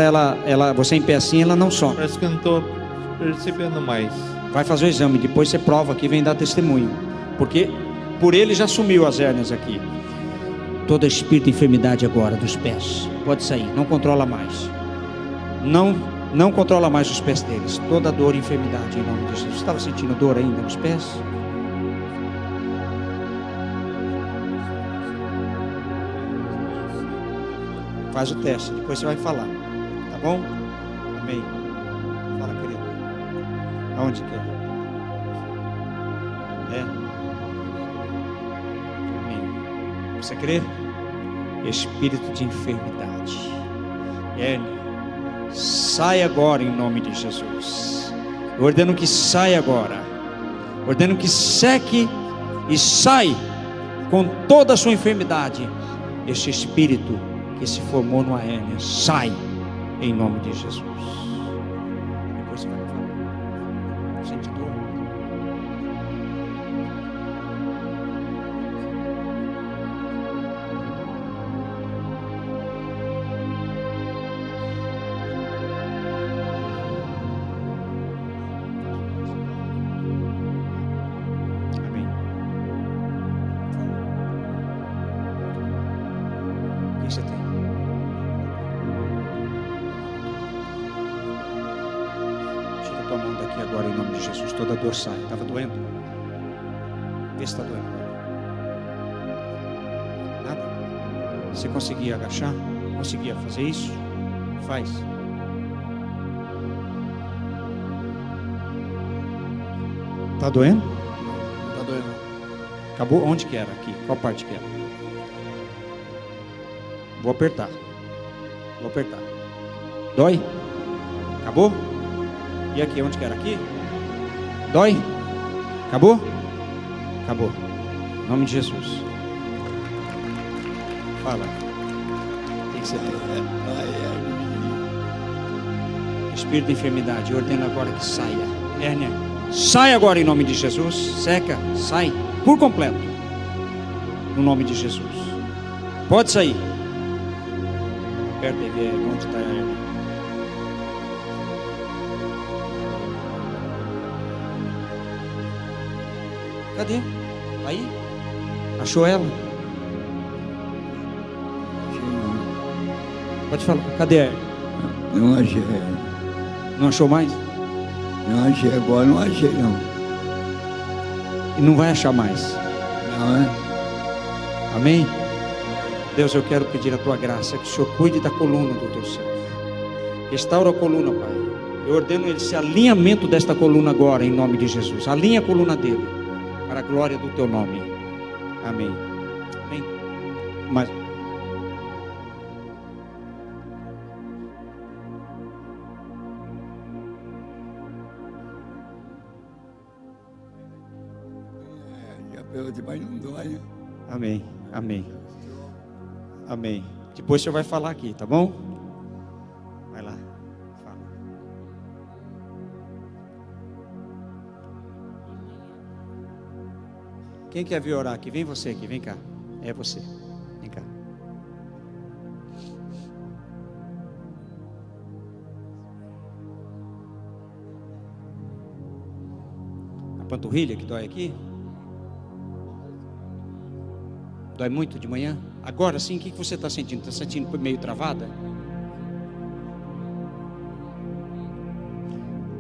ela, você em pé assim, ela não some. Parece que eu não estou percebendo mais. Vai fazer o exame, depois você prova aqui, vem dar testemunho. Porque por ele já sumiu as hérnias aqui. Todo espírito de enfermidade agora dos pés, pode sair, não controla mais. Não controla mais os pés deles. Toda dor e enfermidade em nome de Jesus. Você estava sentindo dor ainda nos pés? Faz o teste, depois você vai falar, tá bom? Amém. Fala, querido. Aonde que é? Amém. Você crê? Espírito de enfermidade, sai agora em nome de Jesus. Eu ordeno que saia agora. Ordeno que seque e sai com toda a sua enfermidade. Este espírito que se formou no hérnia, sai em nome de Jesus. Depois você vai falar. Sente dor? Amém. O que você tem? Tua mão daqui agora em nome de Jesus. Toda dor sai. Estava doendo? Vê se está doendo. Nada? Você conseguia agachar? Conseguia fazer isso? Faz. Está doendo? Tá doendo. Acabou? Onde que era? Aqui. Qual parte que era? Vou apertar. Vou apertar. Dói? Acabou? E aqui, onde que era? Aqui? Dói? Acabou? Acabou. Em nome de Jesus. Fala. O que você tem? Espírito de enfermidade, eu ordeno agora que saia. Hérnia, sai agora em nome de Jesus. Seca, sai por completo. No nome de Jesus. Pode sair. Aperta e vê onde está a hérnia. Cadê? Aí? Achou ela? Pode falar. Cadê ela? Não achei. Não achou mais? Não achei agora, não achei não. E não vai achar mais. Não é? Amém? Deus, eu quero pedir a tua graça, que o Senhor cuide da coluna do teu servo. Restaura a coluna, Pai. Eu ordeno esse alinhamento desta coluna agora, em nome de Jesus. Alinha a coluna dele, para a glória do teu nome. Amém. Amém. Mas Já perguntei, mas não dói. amém. Amém. Amém. Depois o senhor vai falar aqui, tá bom? Vai lá. Fala. Quem quer vir orar aqui? Vem você aqui, vem cá. É você. Vem cá. A panturrilha que dói aqui? Dói muito de manhã? Agora sim, o que você está sentindo? Está sentindo meio travada?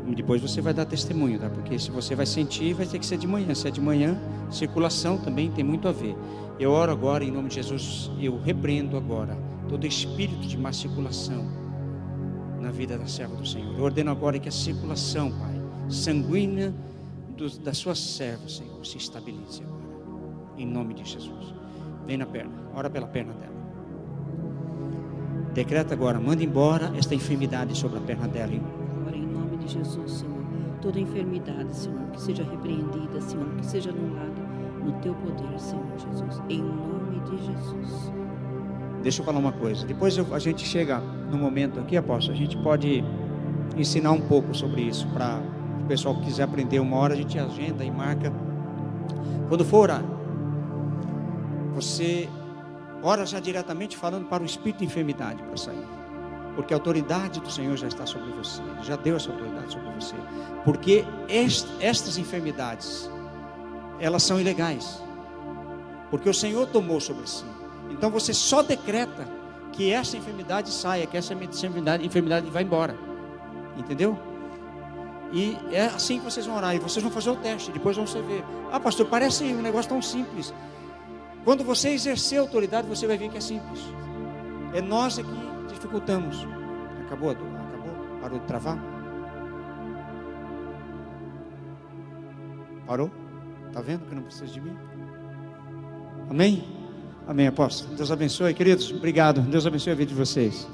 E depois você vai dar testemunho, tá? Porque se você vai sentir, vai ter que ser de manhã. Se é de manhã, circulação também tem muito a ver. Eu oro agora em nome de Jesus. Eu repreendo agora todo espírito de má circulação na vida da serva do Senhor. Eu ordeno agora que a circulação, Pai, sanguínea da sua serva, Senhor, se estabilize agora. Em nome de Jesus. Vem na perna, ora pela perna dela. Decreta agora, manda embora esta enfermidade sobre a perna dela. Agora, em nome de Jesus, Senhor, toda enfermidade, Senhor, que seja repreendida, Senhor, que seja anulada no teu poder, Senhor Jesus, em nome de Jesus. Deixa eu falar uma coisa. Depois a gente chega no momento aqui, apóstolo, a gente pode ensinar um pouco sobre isso para o pessoal que quiser aprender. Uma hora a gente agenda e marca. Quando for orar, você ora já diretamente falando para o espírito de enfermidade para sair, porque a autoridade do Senhor já está sobre você. Ele já deu essa autoridade sobre você, porque estas enfermidades, elas são ilegais, porque o Senhor tomou sobre si. Então você só decreta que essa enfermidade saia, que essa enfermidade vai embora. Entendeu? E é assim que vocês vão orar. E vocês vão fazer o teste. Depois vão ver. Ah, pastor, parece um negócio tão simples. Quando você exercer a autoridade, você vai ver que é simples. É nós que dificultamos. Acabou a dor? Acabou? Parou de travar? Parou? Está vendo que não precisa de mim? Amém? Amém, apóstolo. Deus abençoe, queridos. Obrigado. Deus abençoe a vida de vocês.